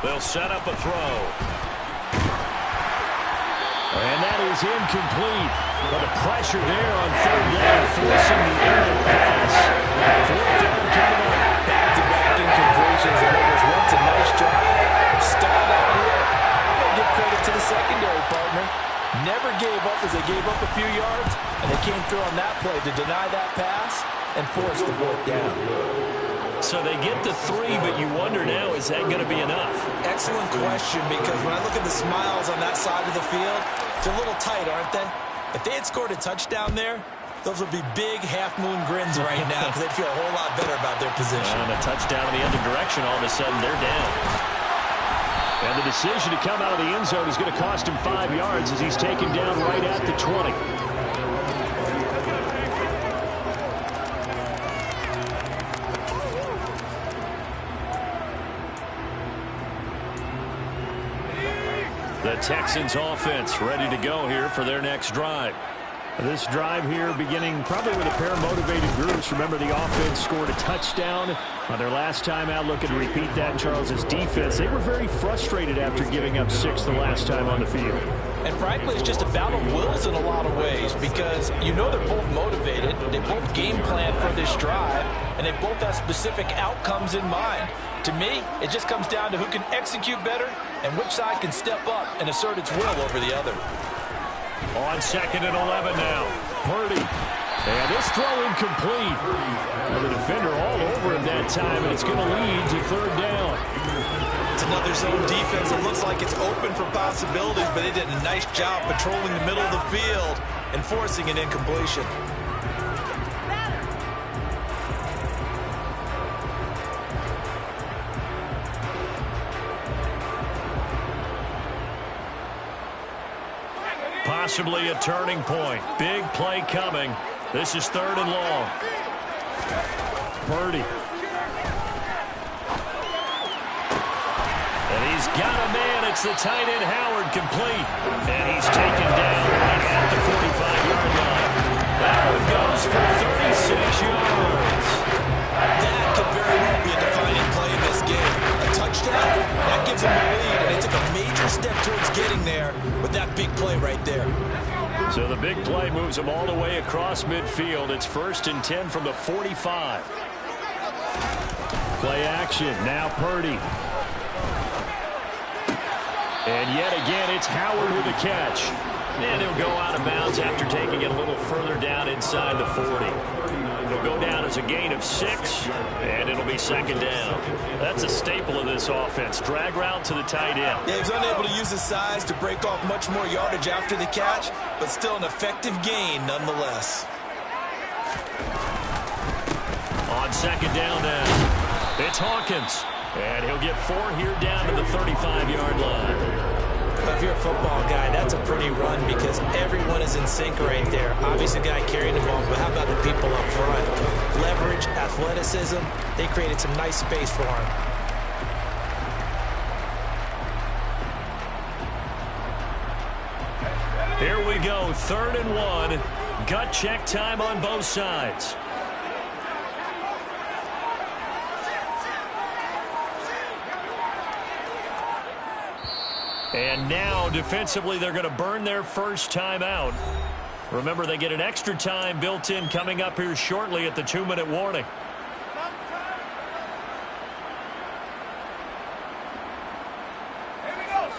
A: They'll set up a throw.
C: And that is incomplete. But the pressure there on 3rd down, forcing the errant pass. 4th down coming up.
B: Back-to-back incompletions, and it was once a nice drive. Stalled out here. I'm going to give credit gave up is they gave up a few yards, and they came through on that play to deny that pass and force the fourth down.
A: So they get the 3, but you wonder now, is that going to be enough?
B: Excellent question, because when I look at the smiles on that side of the field, it's a little tight, aren't they? If they had scored a touchdown there, those would be big half-moon grins right now because they'd feel a whole lot better about their position.
A: And a touchdown in the other direction, all of a sudden they're down. And the decision to come out of the end zone is going to cost him 5 yards as he's taken down right at the 20. The Texans offense ready to go here for their next drive.
C: This drive here beginning probably with a pair of motivated groups. Remember, the offense scored a touchdown on their last time out. Looking to repeat that. Charles's defense, they were very frustrated after giving up 6 the last time on the field.
B: And frankly, it's just a battle of wills in a lot of ways because you know they're both motivated. They both game plan for this drive, and they both have specific outcomes in mind. To me, it just comes down to who can execute better and which side can step up and assert its will over the other.
A: On 2nd and 11 now.
C: Purdy. And this throw incomplete. Well, the defender all over him that time, and it's going to lead to 3rd down.
B: It's another zone defense. It looks like it's open for possibilities, but they did a nice job patrolling the middle of the field and forcing an incompletion.
A: Possibly a turning point. Big play coming. This is 3rd and long.
C: Purdy.
A: And he's got a man. It's the tight end Howard, complete. And he's taken down right at the 45-yard line. That one goes for 36 yards.
B: That could very well be a defining play in this game. A touchdown, that gives them a lead, and they took a major step towards getting there with that big play right there.
A: So the big play moves them all the way across midfield. It's 1st and 10 from the 45.
C: Play action. Now Purdy.
A: And yet again, it's Howard with a catch. And he'll go out of bounds after taking it a little further down inside the 40. It'll go down as a gain of 6, and it'll be 2nd down. That's a staple of this offense. Drag route to the tight end.
B: Yeah, he's unable to use his size to break off much more yardage after the catch, but still an effective gain nonetheless.
A: On 2nd down now, it's Hawkins. And he'll get 4 here down to the 35-yard line.
B: If you're a football guy, that's a pretty run because everyone is in sync right there. Obviously, the guy carrying the ball, but how about the people up front? Leverage, athleticism, they created some nice space for him.
A: Here we go, 3rd and 1. Gut check time on both sides. And now, defensively, they're going to burn their first time out. Remember, they get an extra time built in coming up here shortly at the 2-minute warning.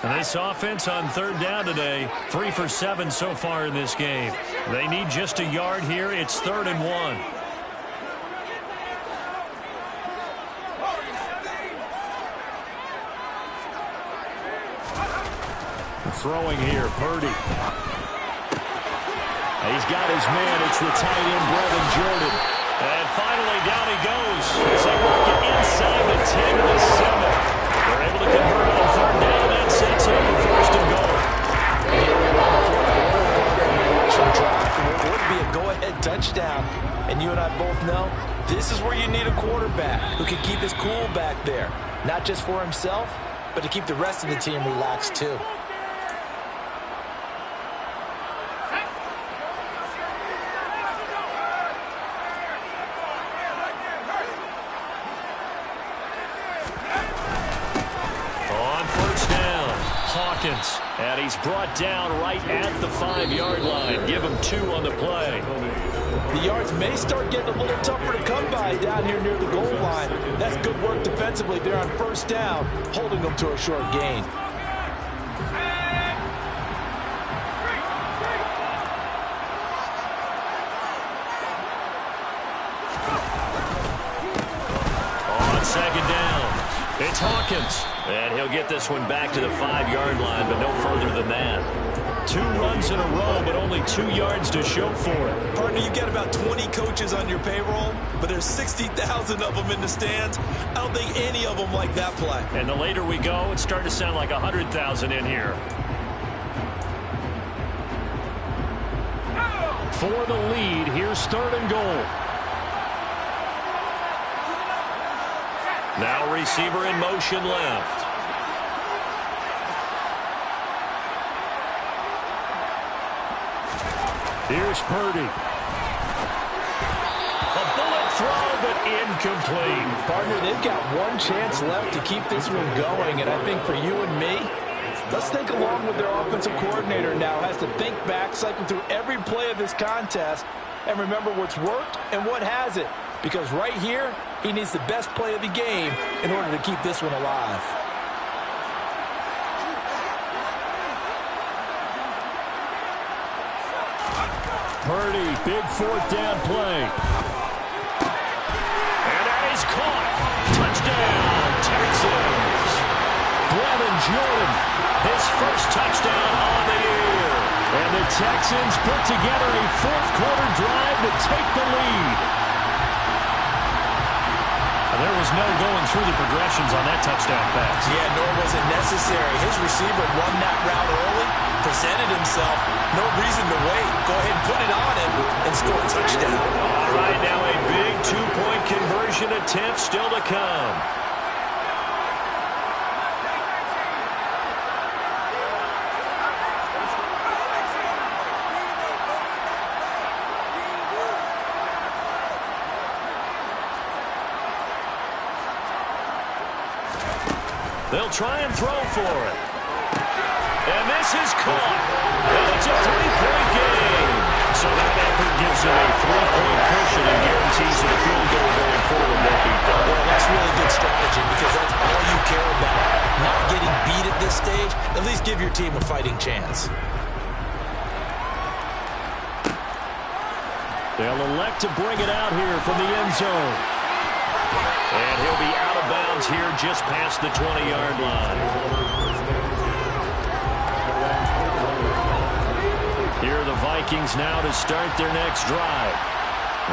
A: And this offense on 3rd down today, 3 for 7 so far in this game. They need just a yard here. It's 3rd and 1.
C: Throwing here, Purdy. He's got his man. It's the tight end, Brevin Jordan.
A: And finally, down he goes. As they work it inside the 10 to the 7. They're able to convert on 3rd down. That sets up a 1st and goal.
B: It would be a go-ahead touchdown. And you and I both know this is where you need a quarterback who can keep his cool back there. Not just for himself, but to keep the rest of the team relaxed too.
A: And he's brought down right at the 5-yard line. Give him 2 on the play.
B: The yards may start getting a little tougher to come by down here near the goal line. That's good work defensively there on 1st down, holding them to a short gain.
A: they'll get this one back to the 5-yard line, but no further than that. 2 runs in a row, but only 2 yards to show for it.
B: Partner, you got about 20 coaches on your payroll, but there's 60,000 of them in the stands. I don't think any of them like that play.
A: And the later we go, it's starting to sound like 100,000 in here.
C: For the lead, here's 3rd and goal.
A: Now receiver in motion left.
C: Here's Purdy.
A: A bullet throw, but incomplete.
B: Partner, they've got one chance left to keep this one going, and I think for you and me, let's think along with their offensive coordinator now. Has to think back, cycle through every play of this contest, and remember what's worked and what hasn't. Because right here, he needs the best play of the game in order to keep this one alive.
C: Purdy, big 4th down play.
A: And that is caught. Touchdown, Texans.
C: Brevin Jordan,
A: His first touchdown on the year.
C: and the Texans put together a 4th-quarter drive to take the lead.
A: There was no going through the progressions on that touchdown pass.
B: Yeah, nor was it necessary. His receiver won that route early, presented himself. No reason to wait. Go ahead and put it on him and score a touchdown.
A: All right, now a big 2-point conversion attempt still to come. They'll try and throw for it. And this is caught. And it's a 3-point game. So that effort gives them a 3-point cushion and guarantees that a field goal going forward won't be done.
B: Well, that's really good strategy because that's all you care about. Not getting beat at this stage. At least give your team a fighting chance.
C: They'll elect to bring it out here from the end zone.
A: And he'll be out of bounds here just past the 20-yard line. Here are the Vikings now to start their next drive.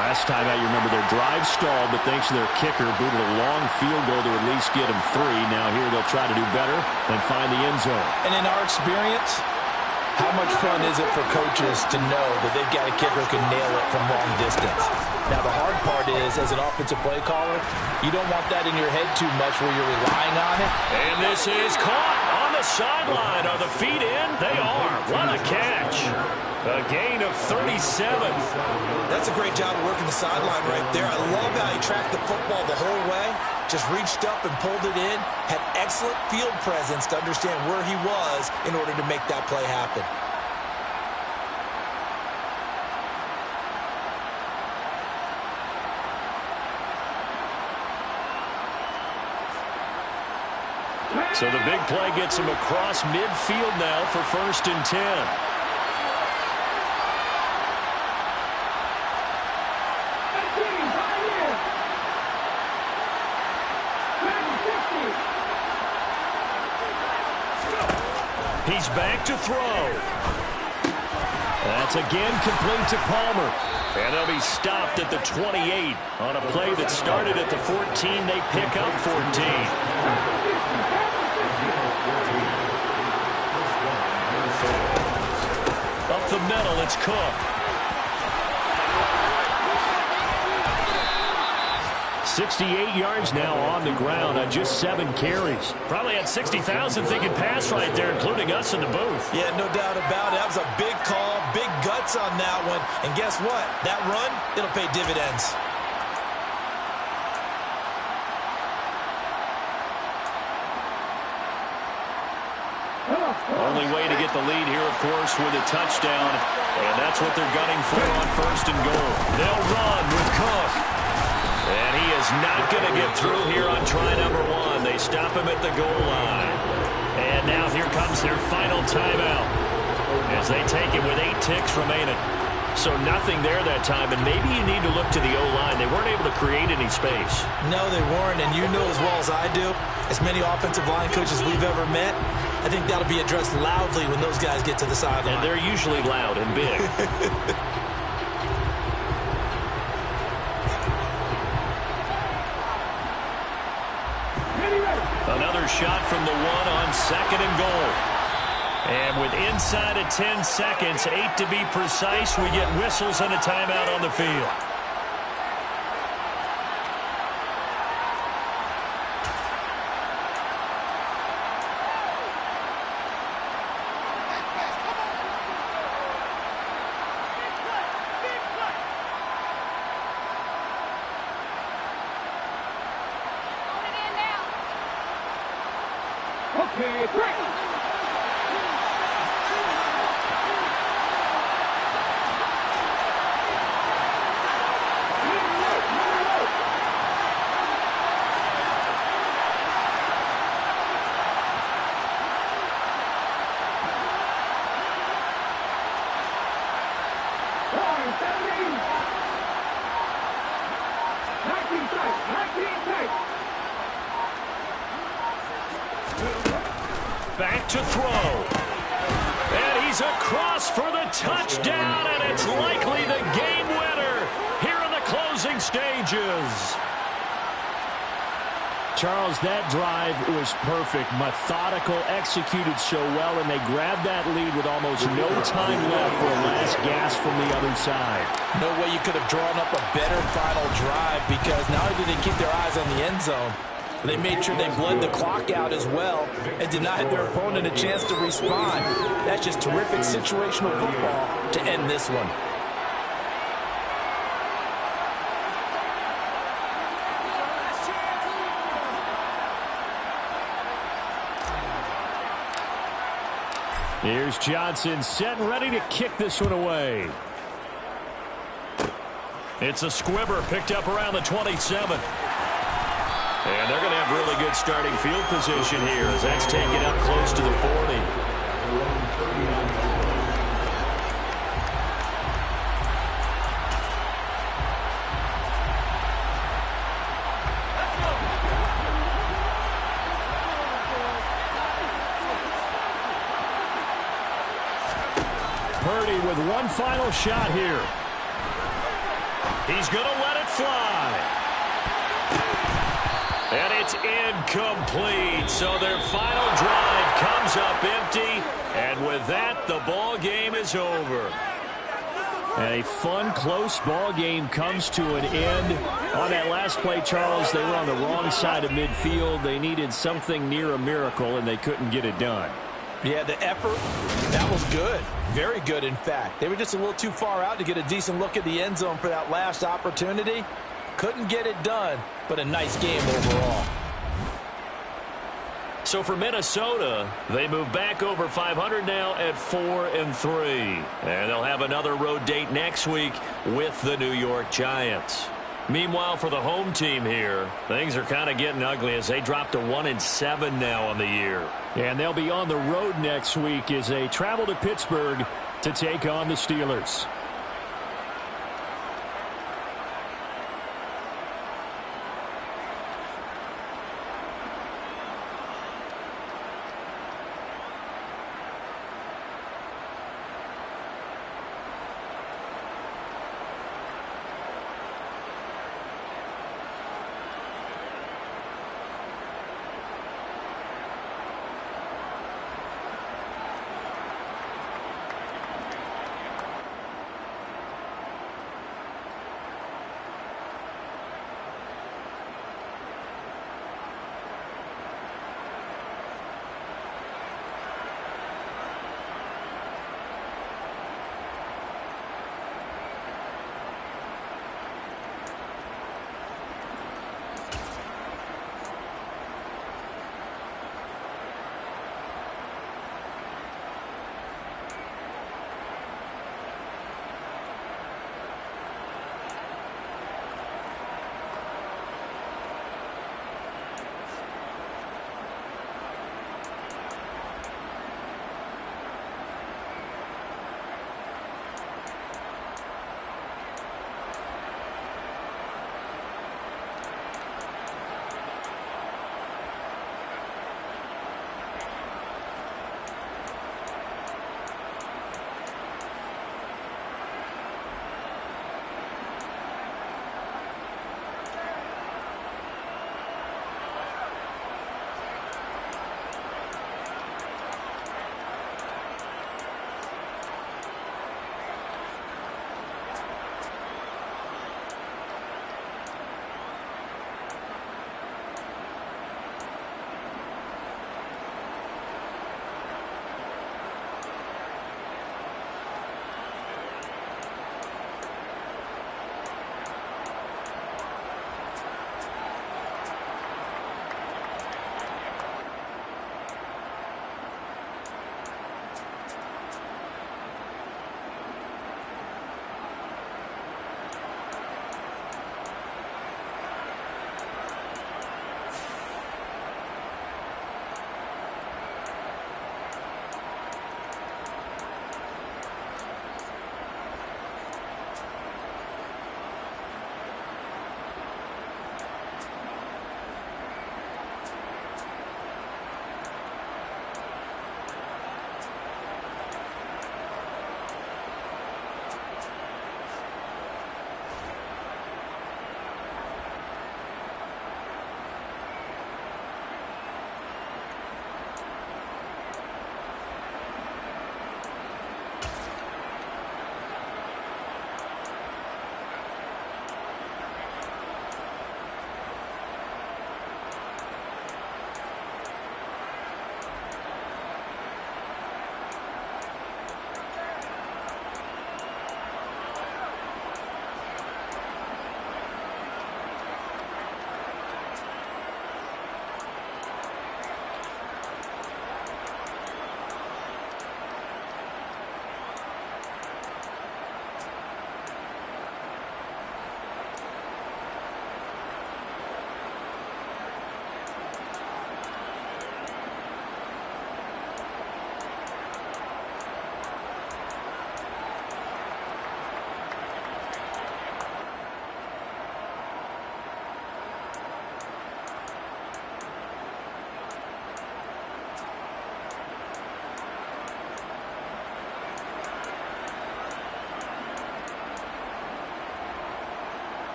C: Last time out, you remember their drive stalled, but thanks to their kicker, booted a long field goal to at least get them 3. Now here they'll try to do better and find the end zone.
B: And in our experience, how much fun is it for coaches to know that they've got a kicker who can nail it from long distance? Now, the hard part is, as an offensive play caller, you don't want that in your head too much where you're relying on it.
A: And this is caught on the sideline. Are the feet in? They are. What a catch. A gain of 37.
B: That's a great job of working the sideline right there. I love how he tracked the football the whole way. Just reached up and pulled it in. Had excellent field presence to understand where he was in order to make that play happen.
A: So the big play gets him across midfield now for 1st and 10. He's back to throw.
C: That's again complete to Palmer.
A: And they'll be stopped at the 28 on a play that started at the 14. They pick up 14. Up the middle, it's Cook.
C: 68 yards now on the ground on just 7 carries.
A: Probably had 60,000 thinking pass right there, including us in the booth.
B: Yeah, no doubt about it. That was a big call, big guts on that one. And guess what? That run, it'll pay dividends.
A: Only way to get the lead here, of course, with a touchdown. And that's what they're gunning for on 1st and goal. They'll run with Cook. And he is not going to get through here on try number 1. They stop him at the goal line. And now here comes their final timeout as they take it with 8 ticks remaining. So nothing there that time, and maybe you need to look to the O-line. They weren't able to create any space.
B: No, they weren't, and you know as well as I do, as many offensive line coaches we've ever met, I think that'll be addressed loudly when those guys get to the sideline.
A: And they're usually loud and big. Another shot from the one on 2nd and goal. And with inside of 10 seconds, 8 to be precise, we get whistles and a timeout on the field.
D: Okay, break.
A: Back to throw. And he's across for the touchdown, and it's likely the game winner here in the closing stages.
C: Charles, that drive was perfect. Methodical, executed so well, and they grabbed that lead with almost no time left for a last gasp from the other side.
B: No way you could have drawn up a better final drive, because not only did they keep their eyes on the end zone, they made sure they bled the clock out as well and denied their opponent a chance to respond. That's just terrific situational football to end this one.
C: Here's Johnson set and ready to kick this one away.
A: It's a squibber picked up around the 27. And they're going to have really good starting field position here as that's taken up close to the 40.
C: Purdy with one final shot here.
A: He's going to let it fly. And it's incomplete. So their final drive comes up empty. And with that, the ball game is over.
C: And a fun, close ball game comes to an end. On that last play, Charles, they were on the wrong side of midfield. They needed something near a miracle, and they couldn't get it done.
B: Yeah, the effort, that was good. Very good, in fact. They were just a little too far out to get a decent look at the end zone for that last opportunity. Couldn't get it done, but a nice game overall.
A: So for Minnesota, they move back over 500 now at 4-3. And they'll have another road date next week with the New York Giants. Meanwhile, for the home team here, things are kind of getting ugly as they drop to 1-7 now on the year.
C: And they'll be on the road next week as they travel to Pittsburgh to take on the Steelers.